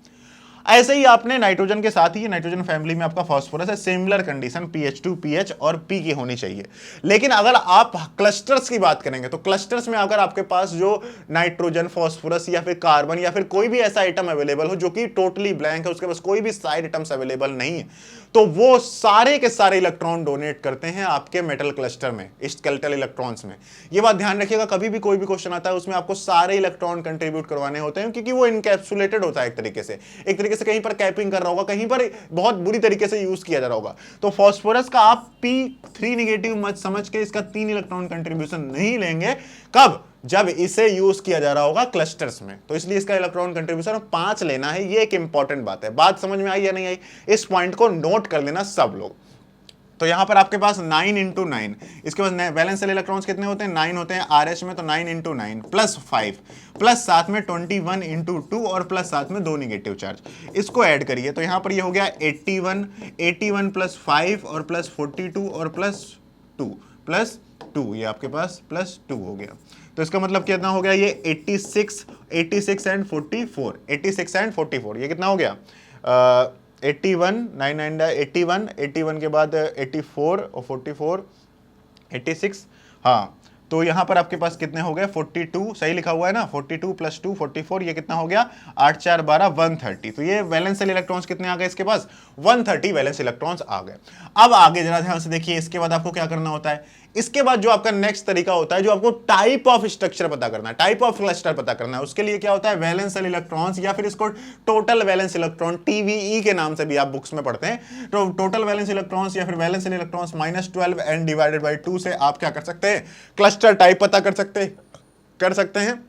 Speaker 1: ऐसे ही आपने नाइट्रोजन के साथ ही, नाइट्रोजन फैमिली में आपका फास्फोरस है, सिमिलर कंडीशन PH2 PH और P की होनी चाहिए। लेकिन अगर आप क्लस्टर्स की बात करेंगे तो क्लस्टर्स में अगर आपके पास जो नाइट्रोजन, फास्फोरस या फिर कार्बन या फिर कोई भी ऐसा आइटम अवेलेबल हो जो कि टोटली ब्लैंक है, उसके पास कोई भी साइड आइटम्स अवेलेबल नहीं है, तो वो सारे के सारे इलेक्ट्रॉन डोनेट करते हैं आपके मेटल क्लस्टर में, स्केलेटल इलेक्ट्रॉन्स में। ये बात ध्यान रखिएगा, कभी भी कोई भी क्वेश्चन आता है उसमें आपको सारे इलेक्ट्रॉन कंट्रीब्यूट करवाने होते हैं क्योंकि वो इनकैप्सुलेटेड होता है एक तरीके से कहीं पर कैपिंग कर रहा होगा, कहीं पर बहुत बुरी तरीके से यूज किया जा रहा होगा। तो फास्फोरस का आप P3 निगेटिव मत समझ के इसका 3 इलेक्ट्रॉन कंट्रीब्यूशन नहीं लेंगे, कब, जब इसे यूज किया जा रहा होगा क्लस्टर्स में, तो इसलिए इसका इलेक्ट्रॉन कंट्रीब्यूशन 5 लेना है। ये एक इंपॉर्टेंट बात है। बात समझ में आई या नहीं आई, इस पॉइंट को नोट कर लेना सब लोग। तो यहां पर आपके पास 9 × 9, इसके पास वैलेंस सेल इलेक्ट्रॉन्स कितने होते हैं, 9 होते हैं RH में, तो 9 × 9 प्लस 5 प्लस साथ में 21 × 2 और प्लस साथ में 2 निगेटिव चार्ज, इसको ऐड करिए तो यहां पर ये हो गया 81 प्लस 5 और प्लस 42 और प्लस 2, ये आपके पास प्लस 2 हो गया। तो इसका मतलब कितना हो गया, ये 86 एंड 44, 86 एंड 44, ये कितना हो गया, 81 के बाद 84 और 44, 86, हाँ, तो यहां पर आपके पास कितने हो गए, 42 सही लिखा हुआ है ना, 42 प्लस 2 44, ये कितना हो गया, 8 4 12 130। तो ये वैलेंस सेल इलेक्ट्रॉन्स कितने आ गए इसके पास, 130 वैलेंस इलेक्ट्रॉन्स आ गए। अब आगे जरा ध्यान से देखिए, इसके बाद आपको क्या करना होता है, इसके बाद जो आपका नेक्स्ट तरीका होता है, जो आपको टाइप ऑफ स्ट्रक्चर पता करना है, टाइप ऑफ क्लस्टर पता करना है, उसके लिए क्या होता है, वैलेंस सेल इलेक्ट्रॉन्स या फिर इसको टोटल वैलेंस इलेक्ट्रॉन, TVE के नाम से भी आप बुक्स में पढ़ते हैं। तो टोटल वैलेंस इलेक्ट्रॉन्स या फिर valence shell electrons -12 n divided by 2 से आप क्या कर सकते हैं, क्लस्टर टाइप पता कर सकते हैं।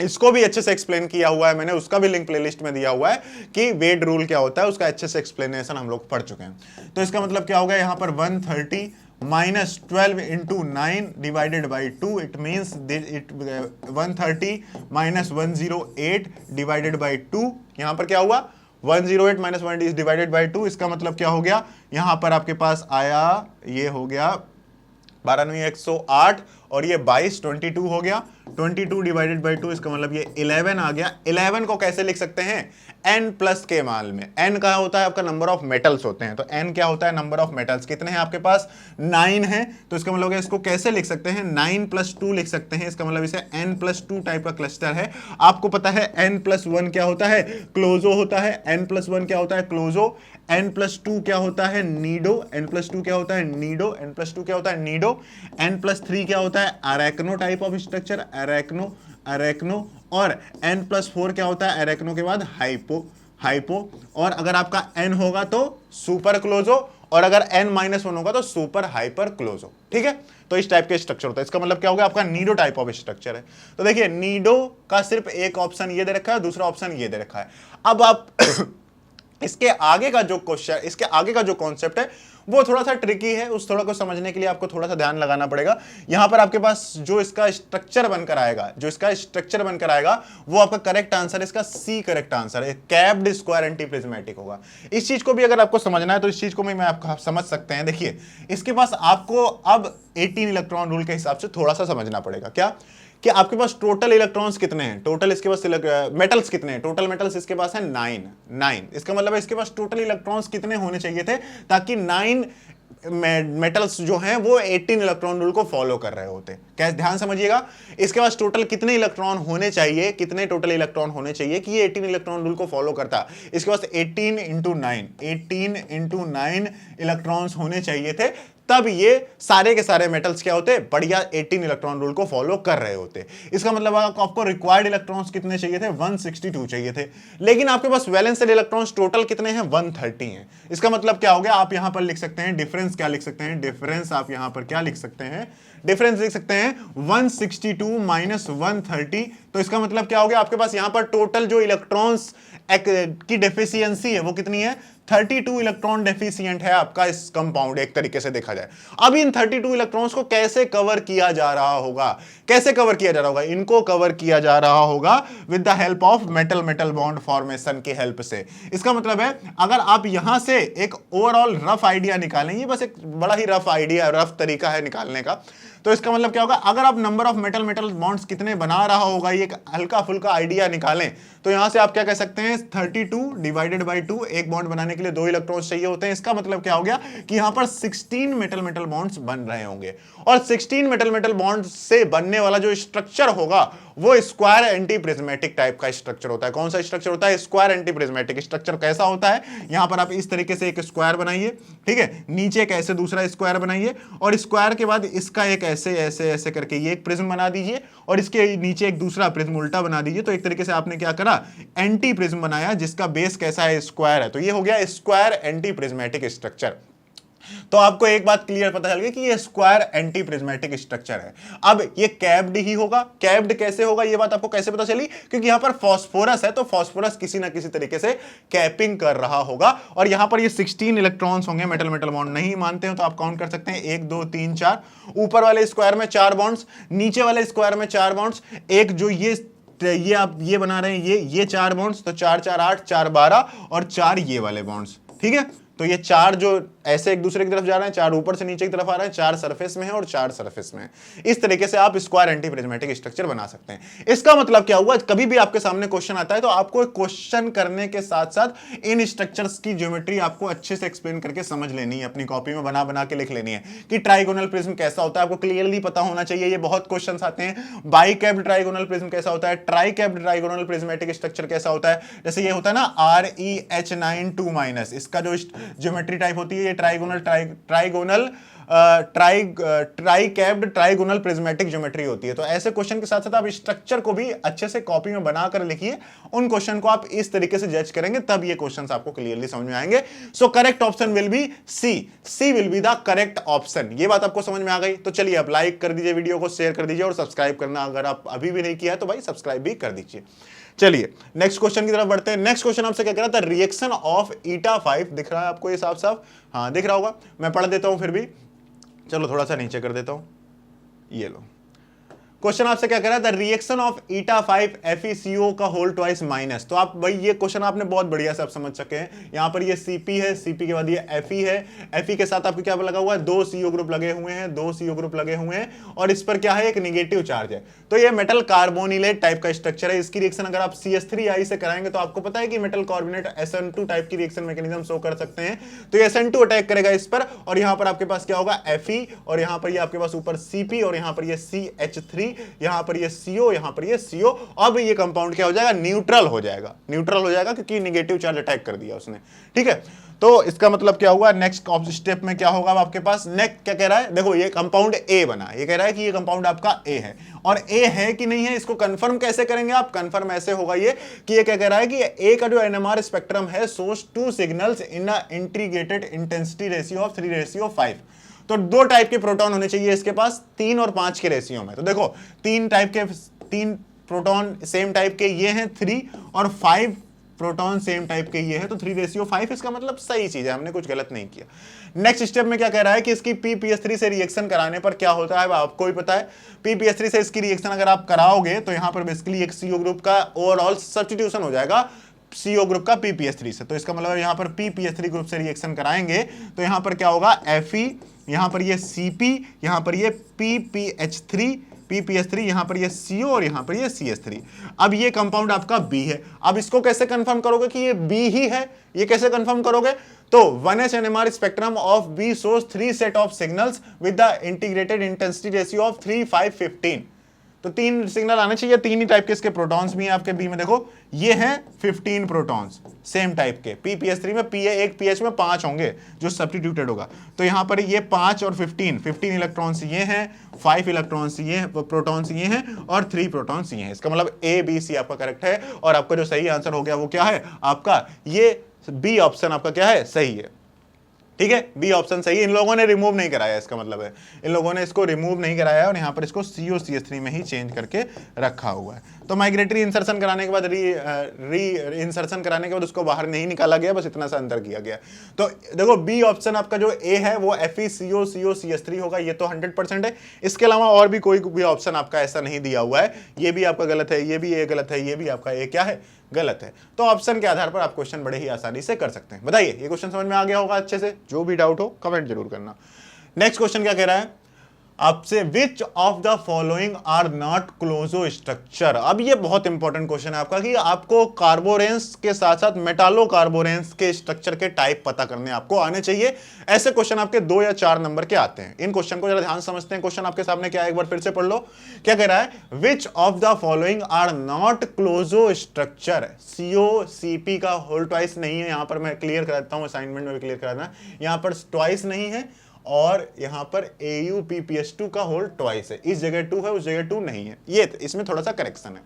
Speaker 1: इसको भी अच्छे से एक्सप्लेन किया हुआ है मैंने, उसका भी लिंक प्लेलिस्ट में दिया हुआ है कि वेड रूल क्या होता है, उसका अच्छे से एक्सप्लेनेशन हम लोग पढ़ चुके हैं। तो इसका मतलब क्या होगा, यहां पर 130 -12 × 9 divided by 2, it means 130 -108 divided by 2, यहां पर क्या हुआ, 108 - 1 डिवाइडेड बाई 2, इसका मतलब क्या हो गया, यहां पर आपके पास आया, ये हो गया 12 9 108 और ये 22 22 हो गया, 22 डिवाइडेड बाई 2, इसका मतलब ये 11 आ गया। 11 को कैसे लिख सकते हैं, n प्लस के मान में। n का होता है आपका नंबर ऑफ मेटल्स होते हैं, तो n क्या होता है, नंबर ऑफ मेटल्स। कितने हैं आपके पास, 9 है, तो इसका मतलब इसको कैसे लिख सकते हैं, 9 + 2 लिख सकते हैं। इसका मतलब इसे n + 2 टाइप का क्लस्टर है। आपको पता है n + 1 क्या होता है, क्लोजो होता है। n + 1 क्या होता है, क्लोजो। n + 2 क्या होता है, नीडो। n + 2 क्या होता है, नीडो। n + 2 क्या होता है, नीडो। n + 3 क्या होता है, अरेक्नो टाइप ऑफ स्ट्रक्चर, अरेक्नो। और n + 4 क्या होता है, अरेक्नो के बाद हाइपो। और अगर आपका n होगा तो सुपर क्लोजो, और अगर n - 1 होगा तो सुपर हाइपर क्लोजो। ठीक है, तो इस टाइप के स्ट्रक्चर होता है। इसका मतलब क्या हो गया, आपका नीडो टाइप ऑफ स्ट्रक्चर है। तो देखिए, नीडो का सिर्फ एक ऑप्शन ये दे रखा है, दूसरा ऑप्शन ये दे रखा है। अब आप इसके आगे का जो कॉन्सेप्ट है वो थोड़ा सा ट्रिकी है, उस थोड़ा को समझने के लिए आपको थोड़ा सा ध्यान लगाना पड़ेगा। यहां पर आपके पास जो इसका स्ट्रक्चर बनकर आएगा वो आपका करेक्ट आंसर, इसका सी करेक्ट आंसर है, कैप्ड स्क्वायर एंटी प्रिज्मेटिक होगा। इस चीज को भी अगर आपको समझना है तो इस चीज को भी मैं आपको समझ सकते हैं। देखिए, इसके पास आपको अब 18 इलेक्ट्रॉन रूल के हिसाब से थोड़ा सा समझना पड़ेगा। क्या कि आपके पास टोटल इलेक्ट्रॉन्स कितने हैं, टोटल इसके पास मेटल्स कितने हैं, टोटल मेटल्स इसके पास है 9। इसका मतलब है इसके पास टोटल इलेक्ट्रॉन्स कितने होने चाहिए थे ताकि 9 मेटल्स जो हैं वो 18 इलेक्ट्रॉन रूल को फॉलो कर रहे होते। कैसे, ध्यान समझिएगा, इसके पास टोटल कितने इलेक्ट्रॉन होने चाहिए, कितने टोटल इलेक्ट्रॉन होने चाहिए कि ये 18 इलेक्ट्रॉन रूल को फॉलो करता। इसके पास 18 × 9 इलेक्ट्रॉन्स होने चाहिए थे, तब ये सारे के सारे मेटल्स क्या होते, बढ़िया 18 इलेक्ट्रॉन रूल को फॉलो कर रहे होते। इसका मतलब आपको रिक्वायर्ड इलेक्ट्रॉन्स कितने चाहिए थे, 162 चाहिए थे, लेकिन आपके पास वैलेंस इलेक्ट्रॉन्स टोटल कितने हैं, 130 हैं। इसका मतलब क्या हो गया, आप यहां पर लिख सकते हैं डिफरेंस, क्या लिख सकते हैं डिफरेंस, आप यहां पर क्या लिख सकते हैं, डिफरेंस लिख सकते हैं 162 माइनस 130। तो इसका मतलब क्या हो गया, आपके पास यहां पर टोटल जो इलेक्ट्रॉन्स की डेफिशिएंसी है वो कितनी है, 32 इलेक्ट्रॉन डेफिशिएंट है आपका इस कंपाउंड, एक तरीके से देखा जाए। अब इन 32 इलेक्ट्रॉन्स को कैसे कवर किया जा रहा होगा, कैसे कवर किया जा रहा होगा, इनको कवर किया जा रहा होगा with the help of metal metal bond formation की हेल्प से। इसका मतलब है अगर आप यहां से एक ओवरऑल रफ आइडिया निकालें, ये बस एक बड़ा ही रफ आइडिया, रफ तरीका है निकालने का, तो इसका मतलब क्या होगा, अगर आप number of metal metal bonds कितने बना रहा होगा, ये एक हल्का फुल्का आइडिया निकालें, तो यहां से आप क्या कह सकते हैं 32 डिवाइडेड बाय 2, एक बॉन्ड बनाने के लिए 2 इलेक्ट्रॉन्स चाहिए होते हैं। इसका मतलब क्या हो गया कि यहां पर 16 मेटल मेटल बॉन्ड्स बन रहे होंगे, और 16 मेटल मेटल बॉन्ड से बनने वाला जो स्ट्रक्चर होगा वो स्क्वायर एंटी प्रिज्मेटिक टाइप का स्ट्रक्चर होता है। कौन सा स्ट्रक्चर होता है, स्क्वायर एंटी प्रिज्मेटिक स्ट्रक्चर। कैसा होता है, यहां पर आप इस तरीके से एक स्क्वायर बनाइए, ठीक है, नीचे एक ऐसे दूसरा स्क्वायर बनाइए, और स्क्वायर के बाद इसका एक ऐसे ऐसे ऐसे करके ये एक प्रिज्म बना दीजिए, और इसके नीचे एक दूसरा प्रिज्म उल्टा बना दीजिए। तो एक तरीके से आपने क्या करा, एंटी प्रिज्म बनाया जिसका बेस कैसा है, स्क्वायर है। तो ये हो गया स्क्वायर एंटी प्रिज्मेटिक स्ट्रक्चर। तो आपको एक बात क्लियर पता चल गई कि ये स्क्वायर एंटी प्रिज्मेटिक स्ट्रक्चर है। अब ये कैप्ड ही होगा, कैप्ड कैसे होगा, ये बात आपको कैसे पता चली, क्योंकि यहां पर फास्फोरस है, तो फास्फोरस किसी ना किसी तरीके से कैपिंग कर रहा होगा, और यहां पर ये 16 इलेक्ट्रॉन्स होंगे मेटल मेटल बॉन्ड। नहीं मानते हो तो आप काउंट कर सकते हैं 1 2 3 4, ऊपर वाले स्क्वायर में 4 बॉन्ड्स, नीचे वाले स्क्वायर में 4 बॉन्ड्स, एक जो ये आप ये बना रहे हैं ये 4 बॉन्ड्स, तो 4 4 8 4 12, और 4 ये वाले बॉन्ड्स, ठीक है। तो ये 4 जो ऐसे एक दूसरे की तरफ जा रहे हैं, 4 ऊपर से नीचे की तरफ आ रहे हैं, 4 सरफेस में है और 4 सरफेस में है। इस तरीके से आप स्क्वायर एंटी प्रिज्मेटिक स्ट्रक्चर बना सकते हैं। इसका मतलब क्या हुआ, कभी भी आपके सामने क्वेश्चन आता है तो आपको क्वेश्चन करने के साथ साथ इन स्ट्रक्चर्स की ज्योमेट्री आपको अच्छे से एक्सप्लेन करके समझ लेनी है, अपनी कॉपी में बना बना के लिख लेनी है कि ट्राइगोनल प्रिज्म कैसा होता है, आपको क्लियरली पता होना चाहिए। ये बहुत क्वेश्चन आते हैं, बाइकैप्ड ट्राइगोनल प्रिज्म कैसा होता है, ट्राइकैप्ड ट्राइगोनल प्रिज्मेटिक स्ट्रक्चर कैसा होता है। जैसे ये होता है ना ReH9 2-, इसका जो ज्योमेट्री टाइप होती है ये ट्राइकैप्ड ट्राइगोनल प्रिज्मेटिक ज्योमेट्री होती है। तो ऐसे क्वेश्चन के साथ साथ आप स्ट्रक्चर को भी अच्छे से कॉपी में बनाकर लिखिए, उन क्वेश्चन को आप इस तरीके से जज करेंगे तब ये क्वेश्चंस आपको क्लियरली समझ में आएंगे। So correct option will be C will be the correct option. ये बात आपको समझ में आ गई, तो चलिए आप लाइक कर दीजिए, वीडियो को शेयर कर दीजिए, और सब्सक्राइब करना अगर आप अभी भी नहीं किया है तो भाई सब्सक्राइब भी कर दीजिए। चलिए नेक्स्ट क्वेश्चन की तरफ बढ़ते हैं। नेक्स्ट क्वेश्चन आपसे क्या कह रहा था, रिएक्शन ऑफ ईटा5, दिख रहा है आपको ये साफ साफ, हाँ दिख रहा होगा, मैं पढ़ देता हूं फिर भी, चलो थोड़ा सा नीचे कर देता हूं, ये लो। क्वेश्चन आपसे क्या कह रहा है, द रिएक्शन ऑफ ईटा5 FeCO का होल ट्वाइस माइनस। तो आप भाई ये क्वेश्चन आपने बहुत बढ़िया से आप समझ सके हैं। यहां पर ये Cp है, Cp के बाद ये Fe है, Fe के साथ आपको क्या लगा हुआ है, 2 CO ग्रुप लगे हुए हैं, 2 CO ग्रुप लगे हुए हैं, और इस पर क्या है, एक निगेटिव चार्ज है। तो ये मेटल कार्बोनिलेट टाइप का स्ट्रक्चर है। इसकी रिएक्शन अगर आप CH3I से कराएंगे तो आपको पता है कि मेटल कार्बोनेट SN2 टाइप की रिएक्शन मैकेनिज्म शो कर सकते हैं। तो ये SN2 अटैक करेगा इस पर, और यहां पर आपके पास क्या होगा, Fe, और यहां पर ये आपके पास ऊपर Cp, और यहां पर ये CH3, यहां पर ये CO, यहां पर ये CO। अब ये कंपाउंड क्या हो जाएगा, न्यूट्रल हो जाएगा, न्यूट्रल हो जाएगा क्योंकि निगेटिव चार्ज अटैक कर दिया उसने, ठीक है। तो इसका मतलब क्या हुआ, नेक्स्ट स्टेप में क्या होगा आपके पास, नेक्स्ट क्या कह रहा है, देखो ये कंपाउंड A बना, ये कह रहा है कि ये कंपाउंड आपका A है, और A है कि नहीं है इसको कंफर्म कैसे करेंगे आप, कंफर्म ऐसे होगा ये कि ये क्या कह रहा है कि A का जो NMR स्पेक्ट्रम है shows 2 signals in a integrated intensity ratio of 3:5। तो 2 टाइप के प्रोटॉन होने चाहिए इसके पास, 3 और 5 के रेशियो में। तो देखो 3 प्रोटॉन सेम टाइप के ये हैं 3, और 5 प्रोटॉन सेम टाइप के ये है, तो 3:5। इसका मतलब सही चीज है, हमने कुछ गलत नहीं किया। नेक्स्ट स्टेप में क्या कह रहा है कि इसकी PPS3 से रिएक्शन कराने पर क्या होता है, आपको ही पता है। PPS3 से इसकी रिएक्शन अगर आप कराओगे तो यहां पर बेसिकली एक CO ग्रुप का ओवरऑल सब्स्टिट्यूशन हो जाएगा CO ग्रुप का PPS3 से। तो इसका मतलब यहां पर PPS3 ग्रुप से रिएक्शन कराएंगे तो यहां पर क्या होगा, Fe, यहां पर ये Cp, यहां पर ये PPH3 PPS3, यहां पर ये CO और यहां पर ये CS3। अब ये कंपाउंड आपका B है। अब इसको कैसे कंफर्म करोगे कि ये B ही है, ये कैसे कंफर्म करोगे? तो 1H NMR spectrum of B shows 3 set of signals with the integrated intensity ratio of 3, 5, 15। तो 3 सिग्नल आने चाहिए, 3 ही टाइप के इसके प्रोटॉन्स भी हैं आपके बी में। देखो ये हैं 15 प्रोटॉन्स सेम टाइप के। PPS3 में एक पीएच में 5 होंगे जो सब्स्टिट्यूटेड होगा। तो यहां पर ये 5 और 15 इलेक्ट्रॉन्स ये हैं, 5 इलेक्ट्रॉन्स ये प्रोटॉन्स ये हैं और 3 प्रोटॉन्स ये हैं। इसका मतलब A B C आपका करेक्ट है और आपका जो सही आंसर हो गया वो क्या है आपका, ये बी ऑप्शन आपका क्या है, सही है। ठीक है, बी ऑप्शन सही है। इन लोगों ने रिमूव नहीं कराया, इसका मतलब है इन लोगों ने इसको रिमूव नहीं कराया और यहाँ पर इसको CO CS3 में ही चेंज करके रखा हुआ है। तो माइग्रेटरी इंसर्शन कराने के बाद री इंसर्शन कराने के बाद उसको बाहर नहीं निकाला गया, बस इतना सा अंतर किया गया। तो देखो बी ऑप्शन आपका जो ए है वो FeCO CO CS3 होगा, ये तो 100% है। इसके अलावा और भी कोई भी ऑप्शन आपका ऐसा नहीं दिया हुआ है, ये भी आपका गलत है, ये भी ए गलत है, ये भी आपका ए क्या है, गलत है। तो ऑप्शन के आधार पर आप क्वेश्चन बड़े ही आसानी से कर सकते हैं। बताइए ये क्वेश्चन समझ में आ गया होगा अच्छे से? जो भी डाउट हो कमेंट जरूर करना। नेक्स्ट क्वेश्चन क्या कह रहा है आपसे, which of the following are not closo structure. अब ये बहुत इंपॉर्टेंट क्वेश्चन है आपका कि आपको कार्बोरेंस के साथ साथ मेटालो कार्बोरेंस के स्ट्रक्चर के टाइप पता करने आपको आने चाहिए। ऐसे क्वेश्चन आपके 2 या 4 नंबर के आते हैं। इन क्वेश्चन को जरा ध्यान समझते हैं। क्वेश्चन आपके सामने क्या है, एक बार फिर से पढ़ लो। क्या कह रहा है, which of the following are not closo structure. CO CP का होल ट्वाइस नहीं है, यहां पर मैं क्लियर करा देता हूं, असाइनमेंट में भी क्लियर करा देना। यहां पर ट्वाइस नहीं है और यहां पर AuPPS2 का होल ट्वाइस है। इस जगह 2 है, उस जगह 2 नहीं है, ये इसमें थोड़ा सा करेक्शन है।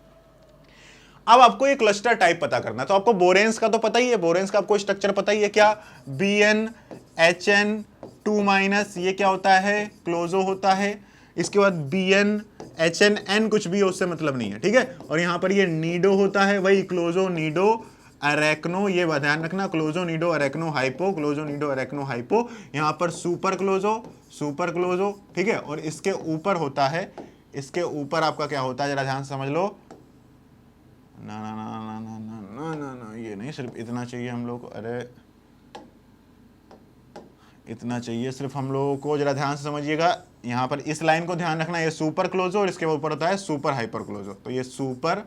Speaker 1: अब आपको ये क्लस्टर टाइप पता करना है। तो आपको बोरेंस का तो पता ही है, बोरेंस का आपको स्ट्रक्चर पता ही है क्या, BnHn2- ये क्या होता है, क्लोजो होता है। इसके बाद BnHnN कुछ भी हो, उससे मतलब नहीं है, ठीक है। और यहां पर ये नीडो होता है, वही क्लोजो नीडो अरेक्नो, ये ध्यान रखना, क्लोजो नीडो अरेक्नो हाइपो, क्लोजो नीडो अरेक्नो हाइपो। यहां पर सुपर क्लोजो, ठीक है। और इसके ऊपर होता है, इसके ऊपर आपका क्या होता है, जरा ध्यान से समझ लो। ना ना ना ना ना ना ना ना, ये नहीं, सिर्फ इतना चाहिए हम लोग को। अरे इतना चाहिए सिर्फ हम लोगों को, जरा ध्यान से समझिएगा। यहां पर इस लाइन को ध्यान रखना, ये सुपर क्लोजो और इसके ऊपर होता है सुपर हाइपर क्लोजो। तो ये सुपर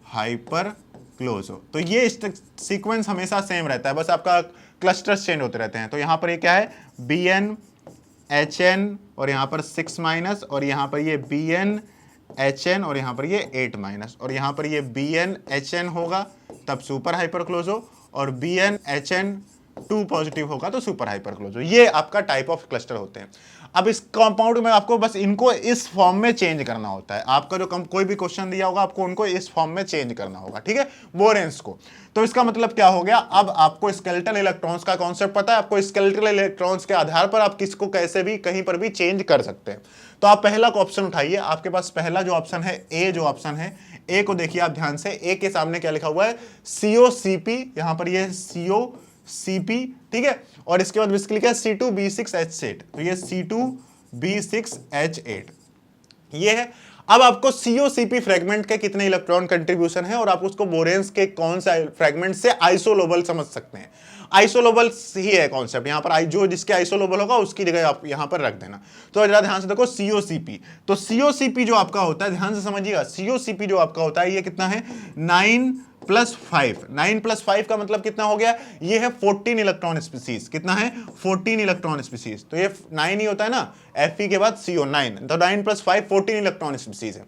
Speaker 1: हाइपर क्लोजो, तो ये सीक्वेंस हमेशा सेम रहता है, बस आपका क्लस्टर्स चेंज होते रहते हैं। तो यहां पर ये क्या है, BnHn और यहां पर 6- और यहां पर ये BnHn और यहां पर ये 8- और यहां पर ये BnHn होगा तब सुपर हाइपर क्लोजो, और BnHn2 पॉजिटिव होगा तो सुपर हाइपर क्लोजो। ये आपका टाइप ऑफ क्लस्टर होते हैं। अब इस कंपाउंड में आपको बस इनको इस फॉर्म में चेंज करना होता है। आपका जो कोई भी क्वेश्चन दिया होगा आपको उनको इस फॉर्म में चेंज करना होगा, ठीक है, बोरेंस को। तो इसका मतलब क्या हो गया, अब आपको स्केलेटल इलेक्ट्रॉन्स का कॉन्सेप्ट पता है। आपको स्केलेटल इलेक्ट्रॉन्स के आधार पर आप किसको कैसे भी कहीं पर भी चेंज कर सकते हैं। तो आप पहला ऑप्शन उठाइए, आपके पास पहला जो ऑप्शन है ए, जो ऑप्शन है ए को देखिए आप ध्यान से। ए के सामने क्या लिखा हुआ है, COCP, यहां पर ये COCP, ठीक है। और इसके बाद बेसिकली क्या है, C2B6H8, तो ये C2B6H8 ये है। अब आपको COCP फ्रेगमेंट के कितने इलेक्ट्रॉन कंट्रीब्यूशन है और आप उसको बोरेंस के कौन सा फ्रेगमेंट से आइसोलोबल समझ सकते हैं। आइसोलोबल ही है कॉन्सेप्ट, यहां पर जो जिसके आइसोलोबल होगा उसकी जगह आप यहां पर रख देना। तो जरा ध्यान से देखो, COCP, तो COCP जो आपका होता है, ध्यान से समझिएगा, COCP जो आपका होता है ये कितना है, 9+5। 9+5 का मतलब कितना हो गया, ये है 14 इलेक्ट्रॉन स्पीसीज। कितना है, 14 इलेक्ट्रॉन स्पीसीज। तो ये 9 ही होता है ना, Fe के बाद CO 9, तो 9+5 14 इलेक्ट्रॉन स्पीसीज है।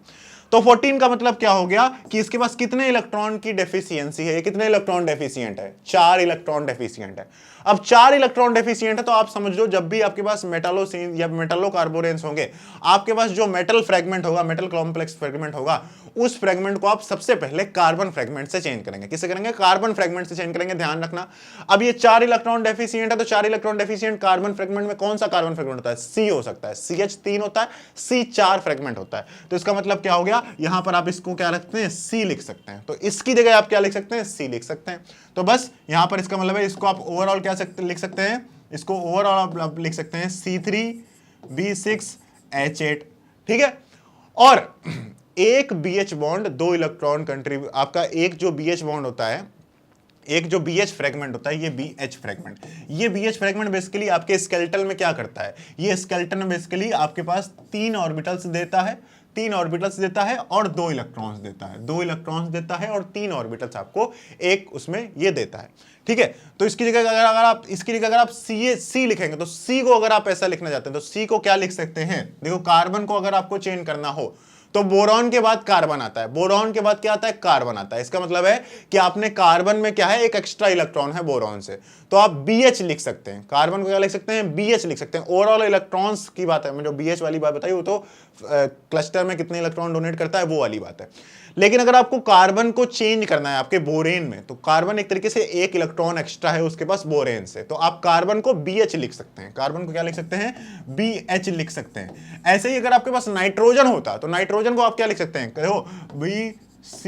Speaker 1: तो 14 का मतलब क्या हो गया कि इसके पास कितने इलेक्ट्रॉन की डेफिशिएंसी है, ये कितने इलेक्ट्रॉन डेफिशिएंट है, 4 इलेक्ट्रॉन डेफिशिएंट है। अब 4 इलेक्ट्रॉन डेफिशिएंट है तो आप समझ लो जब भी आपके पास मेटालोसिन या मेटालो कार्बोरेंस होंगे, आपके पास जो मेटल फ्रेगमेंट होगा, मेटल कॉम्प्लेक्स फ्रेगमेंट होगा, उस फ्रेगमेंट को आप सबसे पहले कार्बन फ्रेगमेंट से चेंज करेंगे। किससे करेंगे, कार्बन फ्रेगमेंट से चेंज करेंगे, ध्यान रखना। अब ये 4 इलेक्ट्रॉन डेफिशिएंट है, तो 4 इलेक्ट्रॉन डेफिशिएंट कार्बन फ्रेगमेंट में कौन सा कार्बन फ्रेगमेंट होता है, C हो सकता है, CH3 होता है, C4 फ्रेगमेंट होता है। तो इसका मतलब क्या हो गया, यहां पर आप इसको क्या रखते हैं, C लिख सकते हैं। तो इसकी जगह आप क्या लिख सकते हैं, C लिख सकते हैं। तो बस यहां पर इसका मतलब है, इसको आप ओवरऑल क्या लिख सकते हैं, इसको ओवरऑल आप लिख सकते हैं C3B6H8, ठीक है। और एक BH बॉन्ड 2 इलेक्ट्रॉन कंट्रीब्यूट, आपका एक जो BH बॉन्ड होता है, एक जो BH फ्रेगमेंट होता है, ये BH फ्रेगमेंट, ये BH फ्रेगमेंट बेसिकली आपके स्केलेटल में क्या करता है, ये स्केलेटन में बेसिकली आपके पास 3 ऑर्बिटल्स देता है। 3 ऑर्बिटल्स देता है और 2 इलेक्ट्रॉन्स देता है, 2 इलेक्ट्रॉन्स देता है और 3 ऑर्बिटल्स आपको एक उसमें ये देता है, ठीक है। तो इसकी जगह अगर आप सी लिखेंगे तो सी को अगर आप ऐसा लिखना चाहते हैं तो सी को क्या लिख सकते हैं, देखो कार्बन को अगर आपको चेंज करना हो तो बोरॉन के बाद कार्बन आता है, बोरॉन के बाद क्या आता है, कार्बन आता है। इसका मतलब है कि आपने कार्बन में क्या है, एक एक्स्ट्रा इलेक्ट्रॉन है बोरॉन से, तो आप BH लिख सकते हैं, कार्बन को क्या लिख सकते हैं, BH लिख सकते हैं। ओवरऑल इलेक्ट्रॉन्स की बात है, मैं जो BH वाली बात बताई वो तो क्लस्टर में कितने इलेक्ट्रॉन डोनेट करता है वो वाली बात है। लेकिन अगर आपको कार्बन को चेंज करना है आपके बोरेन में, तो कार्बन एक तरीके से एक इलेक्ट्रॉन एक्स्ट्रा है उसके पास बोरेन से, तो आप कार्बन को BH लिख सकते हैं, कार्बन को क्या लिख सकते हैं, BH लिख सकते हैं। ऐसे ही अगर आपके पास नाइट्रोजन होता तो नाइट्रोजन को आप क्या लिख सकते हैं, देखो B C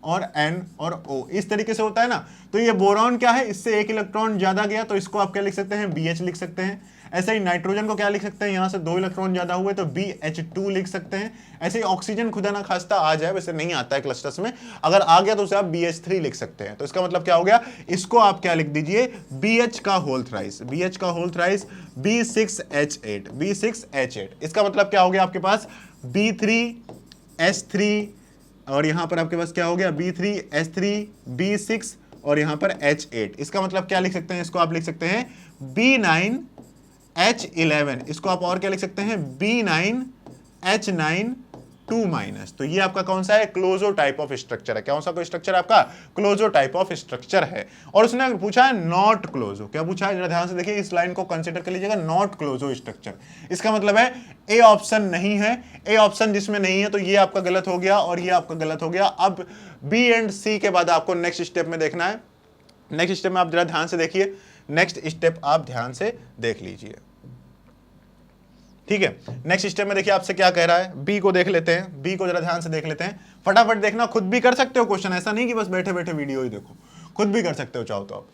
Speaker 1: और N और O इस तरीके से होता है ना। तो ये बोरॉन क्या है, इससे एक इलेक्ट्रॉन ज्यादा गया तो इसको आप क्या लिख सकते हैं, BH लिख सकते हैं। ऐसे ही नाइट्रोजन को क्या लिख सकते हैं, यहां से 2 इलेक्ट्रॉन ज्यादा हुए तो BH2 लिख सकते हैं। ऐसे ही ऑक्सीजन खुदा ना खास्ता आ जाए, वैसे नहीं आता है क्लस्टर्स में, अगर आ गया तो उसे आप BH3 लिख सकते हैं। तो इसका मतलब क्या हो गया, इसको आप क्या लिख दीजिए, BH का होल थ्राइस, BH का होल थ्राइस B6H8, B6H8। इसका मतलब क्या हो गया आपके पास B3S3 और यहां पर आपके पास क्या हो गया B3S3 B6 और यहां पर H8। इसका मतलब क्या लिख सकते हैं, इसको आप लिख सकते हैं B9H11, इसको आप और क्या लिख सकते हैं B9H9 2 माइनस। तो ये आपका कौन सा है, क्लोजो टाइप ऑफ स्ट्रक्चर है। कौन सा कोई स्ट्रक्चर आपका, क्लोजो टाइप ऑफ स्ट्रक्चर है। और उसने पूछा है नॉट क्लोजो, क्या पूछा है, जरा ध्यान से देखिए, इस लाइन को कंसीडर कर लीजिएगा, नॉट क्लोजो स्ट्रक्चर। इसका मतलब है ए ऑप्शन नहीं है, ए ऑप्शन जिसमें नहीं है तो ये आपका गलत हो गया और ये आपका गलत हो गया। अब बी एंड सी के बाद आपको नेक्स्ट स्टेप में देखना है। नेक्स्ट स्टेप में आप जरा ध्यान से देखिए, नेक्स्ट स्टेप आप ध्यान से देख लीजिए, ठीक है। नेक्स्ट स्टेप में देखिए आपसे क्या कह रहा है, बी को देख लेते हैं, बी को जरा ध्यान से देख लेते हैं, फटाफट देखना, खुद भी कर सकते हो क्वेश्चन, ऐसा नहीं कि बस बैठे बैठे वीडियो ही देखो, खुद भी कर सकते हो चाहो तो आप।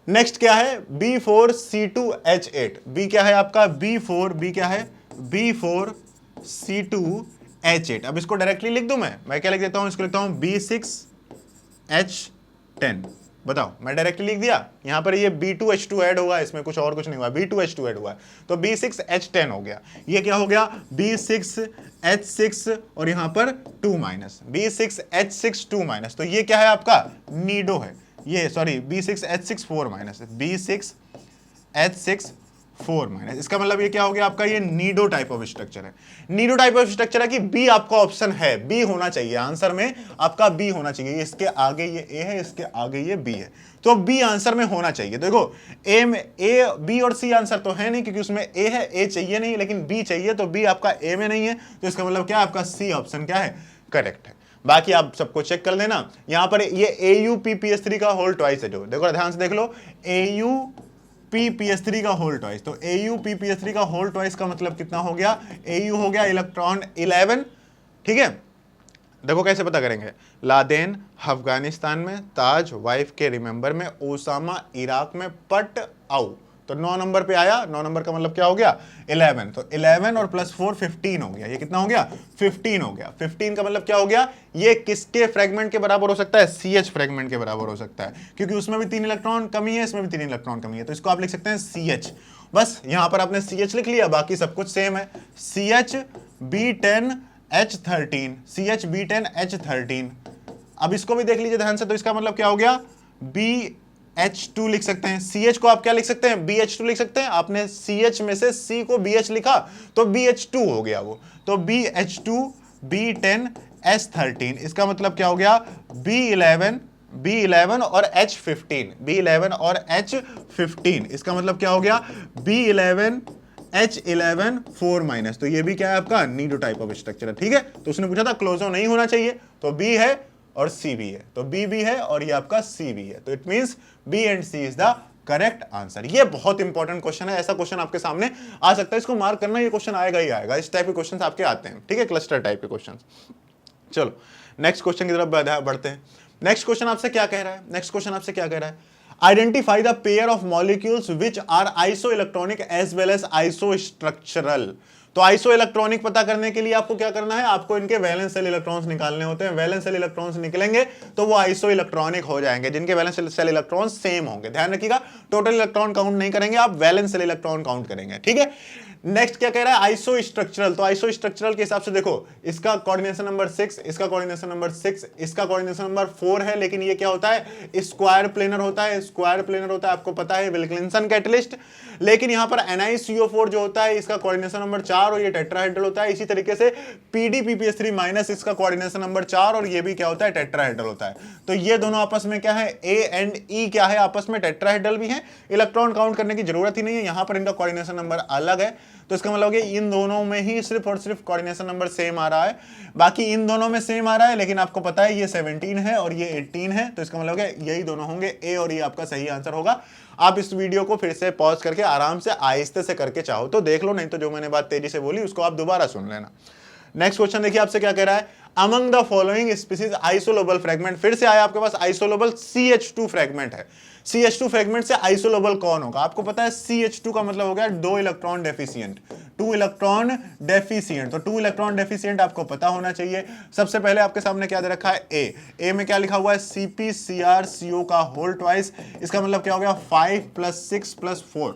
Speaker 1: नेक्स्ट क्या है, B4C2H8, बी क्या है आपका B4, क्या है B4C2H8। अब इसको डायरेक्टली लिख दूं मैं क्या लिख देता हूं, इसको लिखता हूं B6H10। बताओ, मैं डायरेक्टली लिख दिया, यहां पर ये B2H2 ऐड होगा, इसमें कुछ और कुछ नहीं हुआ, B2H2 ऐड हुआ है तो B6H10 हो गया। ये क्या हो गया B6H6 और यहां पर 2 माइनस, B6H6 2 माइनस, तो ये क्या है आपका नीडो है, ये sorry B6H6 4 minus, B6H6 4 minus. इसका मतलब ये क्या हो गया आपका, ये नीडो टाइप ऑफ स्ट्रक्चर है। नीडो टाइप ऑफ स्ट्रक्चर है कि बी आपका ऑप्शन है, बी होना चाहिए आंसर में आपका, बी होना चाहिए। इसके आगे ये ए है, इसके आगे ये बी है, तो बी आंसर में होना चाहिए। देखो ए में, ए बी और सी आंसर तो है नहीं क्योंकि उसमें ए है, ए चाहिए नहीं, लेकिन बी चाहिए, तो बी आपका ए में नहीं है, तो इसका मतलब क्या आपका सी ऑप्शन क्या है, करेक्ट है। बाकी आप सबको चेक कर लेना। यहां पर ये AuPPS3 का होल ट्वाइस है, जो देखो ध्यान से देख लो, AuPPS3 का होल ट्वाइस, तो AuPPS3 का होल ट्वाइस का मतलब कितना हो गया, Au हो गया इलेक्ट्रॉन 11, ठीक है। देखो कैसे पता करेंगे, लादेन अफगानिस्तान में, ताज वाइफ के रिमेंबर में, ओसामा इराक में, पट आउ, तो 9 नंबर पे आया, 9 नंबर का मतलब क्या हो गया 11, तो 11 और प्लस 4 15 हो गया, ये कितना हो गया 15 हो गया। 15 का मतलब क्या हो गया, ये किसके फ्रेगमेंट के बराबर हो सकता है, CH फ्रेगमेंट के बराबर हो सकता है, क्योंकि उसमें भी 3 इलेक्ट्रॉन कमी है, इसमें भी 3 इलेक्ट्रॉन कमी है, तो इसको आप लिख सकते हैं CH। बस यहां पर आपने CH लिख लिया, बाकी सब कुछ सेम है, CH B10H13, CH B10H13। अब इसको भी देख लीजिए ध्यान से, तो इसका मतलब क्या हो गया BH2 लिख सकते हैं। CH को आप क्या लिख सकते हैं, BH2 लिख सकते हैं। आपने CH में से C को BH लिखा तो BH2 हो गया वो, तो BH2 B10H13। इसका मतलब क्या हो गया B11 और H15, B11 और H15। इसका मतलब क्या हो गया B11 H11 4 माइनस, तो ये भी क्या है आपका नीडो टाइप ऑफ स्ट्रक्चर है, ठीक है। तो उसने पूछा था क्लोजो नहीं होना चाहिए, तो B है और C भी है, तो B भी है और ये आपका C भी है, तो it means B and C is the correct answer. ये बहुत इंपॉर्टेंट क्वेश्चन है, ऐसा क्वेश्चन आपके सामने आ सकता है, इसको मार्क करना, ये क्वेश्चन आएगा ही आएगा, इस टाइप के क्वेश्चन आपके आते हैं, ठीक है, क्लस्टर टाइप के क्वेश्चन। चलो नेक्स्ट क्वेश्चन की तरफ बढ़ते हैं। नेक्स्ट क्वेश्चन आपसे क्या कह रहा है, नेक्स्ट क्वेश्चन आपसे क्या कह रहा है, identify the pair of molecules which are isoelectronic as well as isostructural. तो आइसो इलेक्ट्रॉनिक पता करने के लिए आपको क्या करना है, आपको इनके वैलेंस शेल इलेक्ट्रॉन्स निकालने होते हैं। वैलेंस शेल इलेक्ट्रॉन्स निकलेंगे तो वो आइसो इलेक्ट्रॉनिक हो जाएंगे, जिनके वैलेंस शेल इलेक्ट्रॉन्स सेम होंगे। ध्यान रखिएगा, टोटल इलेक्ट्रॉन काउंट नहीं करेंगे आप, वैलेंस शेल इलेक्ट्रॉन काउंट करेंगे, ठीक है। नेक्स्ट क्या कह रहा है, आइसो स्ट्रक्चरल। तो आइसो स्ट्रक्चरल के हिसाब से देखो, इसका कोऑर्डिनेशन नंबर 6, इसका कोऑर्डिनेशन नंबर 6, इसका कोऑर्डिनेशन नंबर 4 है, लेकिन ये क्या होता है, स्क्वायर प्लेनर होता है। स्क्वायर प्लेनर होता है, आपको पता है, विल्किंसन कैटलिस्ट। लेकिन यहां पर NiCO4 जो होता है, इसका कोऑर्डिनेशन नंबर 4 और ये टेट्राहेड्रल होता है। इसी तरीके से PDPPS3 माइनस, इसका कोऑर्डिनेशन नंबर 4 और ये भी क्या होता है, टेट्राहेड्रल होता है। तो ये दोनों आपस में क्या है, A एंड E क्या है, आपस में टेट्राहेड्रल भी है। इलेक्ट्रॉन काउंट करने की जरूरत ही नहीं है, यहां पर इनका कोऑर्डिनेशन नंबर अलग है। तो इसका मतलब कि इन दोनों में ही सिर्फ और सिर्फ कोऑर्डिनेशन नंबर सेम आ रहा है, बाकी इन दोनों में सेम आ रहा है, लेकिन आपको पता है ये 17 है और ये 18 है। तो इसका मतलब है यही दोनों होंगे, ए और ये आपका सही आंसर होगा। आप इस वीडियो को फिर से पॉज करके आराम से आहिस्ते से करके चाहो तो देख लो, नहीं तो जो मैंने बात तेजी से बोली उसको आप दोबारा सुन लेना। नेक्स्ट क्वेश्चन देखिए, आपसे क्या कह रहा है, among the following species isolobal fragment. फिर से आया आपके पास आइसोलोबल CH2 फ्रेगमेंट है। CH2 फ्रेगमेंट से आइसोलोबल कौन होगा, आपको पता है CH2 का मतलब हो गया 2 इलेक्ट्रॉन डेफिशिएंट, 2 इलेक्ट्रॉन डेफिशिएंट। तो 2 इलेक्ट्रॉन डेफिशिएंट आपको पता होना चाहिए। सबसे पहले आपके सामने क्या दे रखा है, ए में क्या लिखा हुआ है, CpCrCO का होल ट्वाइस। इसका मतलब क्या हो गया, 5 + 6 + 4।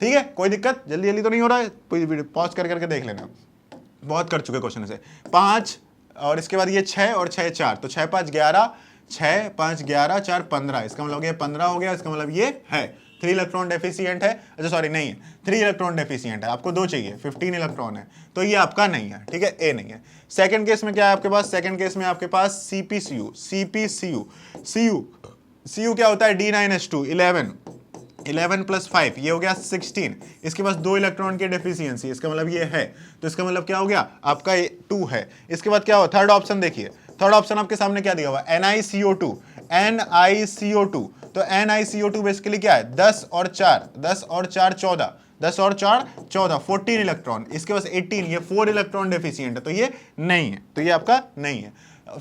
Speaker 1: ठीक है, कोई दिक्कत, जल्दी जल्दी तो नहीं हो रहा है, पॉज करके देख लेना, बहुत कर चुके क्वेश्चन से। 5 और इसके बाद ये 6 और 6 4, तो 6 5 11, 6 5 11 4 15। इसका मतलब ये 15 हो गया। इसका मतलब ये है 3 इलेक्ट्रॉन डेफिशिएंट है। अच्छा सॉरी, नहीं है, 3 इलेक्ट्रॉन डेफिशिएंट है, आपको 2 चाहिए, 15 इलेक्ट्रॉन है, तो ये आपका नहीं है, ठीक है, ए नहीं है। सेकंड केस में क्या है आपके पास, सेकंड केस में आपके पास CpCu क्या होता है, D9H2 11 + 5, ये हो गया 16। इसके पास 2 इलेक्ट्रॉन की डेफिशिएंसी, इसका मतलब ये है, तो इसका मतलब क्या हो गया आपका 2 है। इसके बाद क्या हो, थर्ड ऑप्शन देखिए, थर्ड ऑप्शन आपके सामने क्या दिया हुआ, NiCO2। तो NiCO2 बेसिकली क्या है, 10 और 4 14, 10 और 4 14, 14 इलेक्ट्रॉन। इसके पास 18, ये 4 इलेक्ट्रॉन डेफिशिएंट है, तो ये नहीं है, तो ये आपका नहीं है।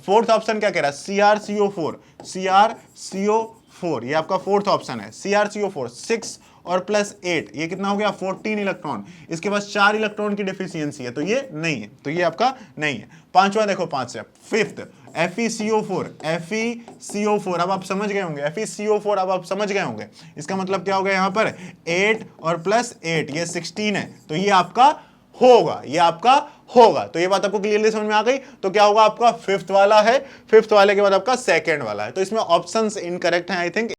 Speaker 1: फोर्थ ऑप्शन क्या कह रहा है, CrCO4, ये आपका फोर्थ ऑप्शन है। CrCO4 6 और +8, ये कितना हो गया, 14 इलेक्ट्रॉन। इसके पास 4 इलेक्ट्रॉन की डेफिशिएंसी है, तो ये नहीं है, तो ये आपका नहीं है। पांचवा देखो, 5 से फिफ्थ FeCO4। अब आप समझ गए होंगे, FeCO4 अब आप समझ गए होंगे। इसका मतलब क्या हो गया, यहाँ पर 8 और +8, ये 16 है, तो ये आपका होगा, ये आपका होगा। तो ये बात आपको क्लियरली समझ में आ गई। तो क्या होगा आपका, फिफ्थ वाला है, फिफ्थ वाले के बाद आपका सेकंड वाला है। तो इसमें ऑप्शंस इनकरेक्ट हैं आई थिंक।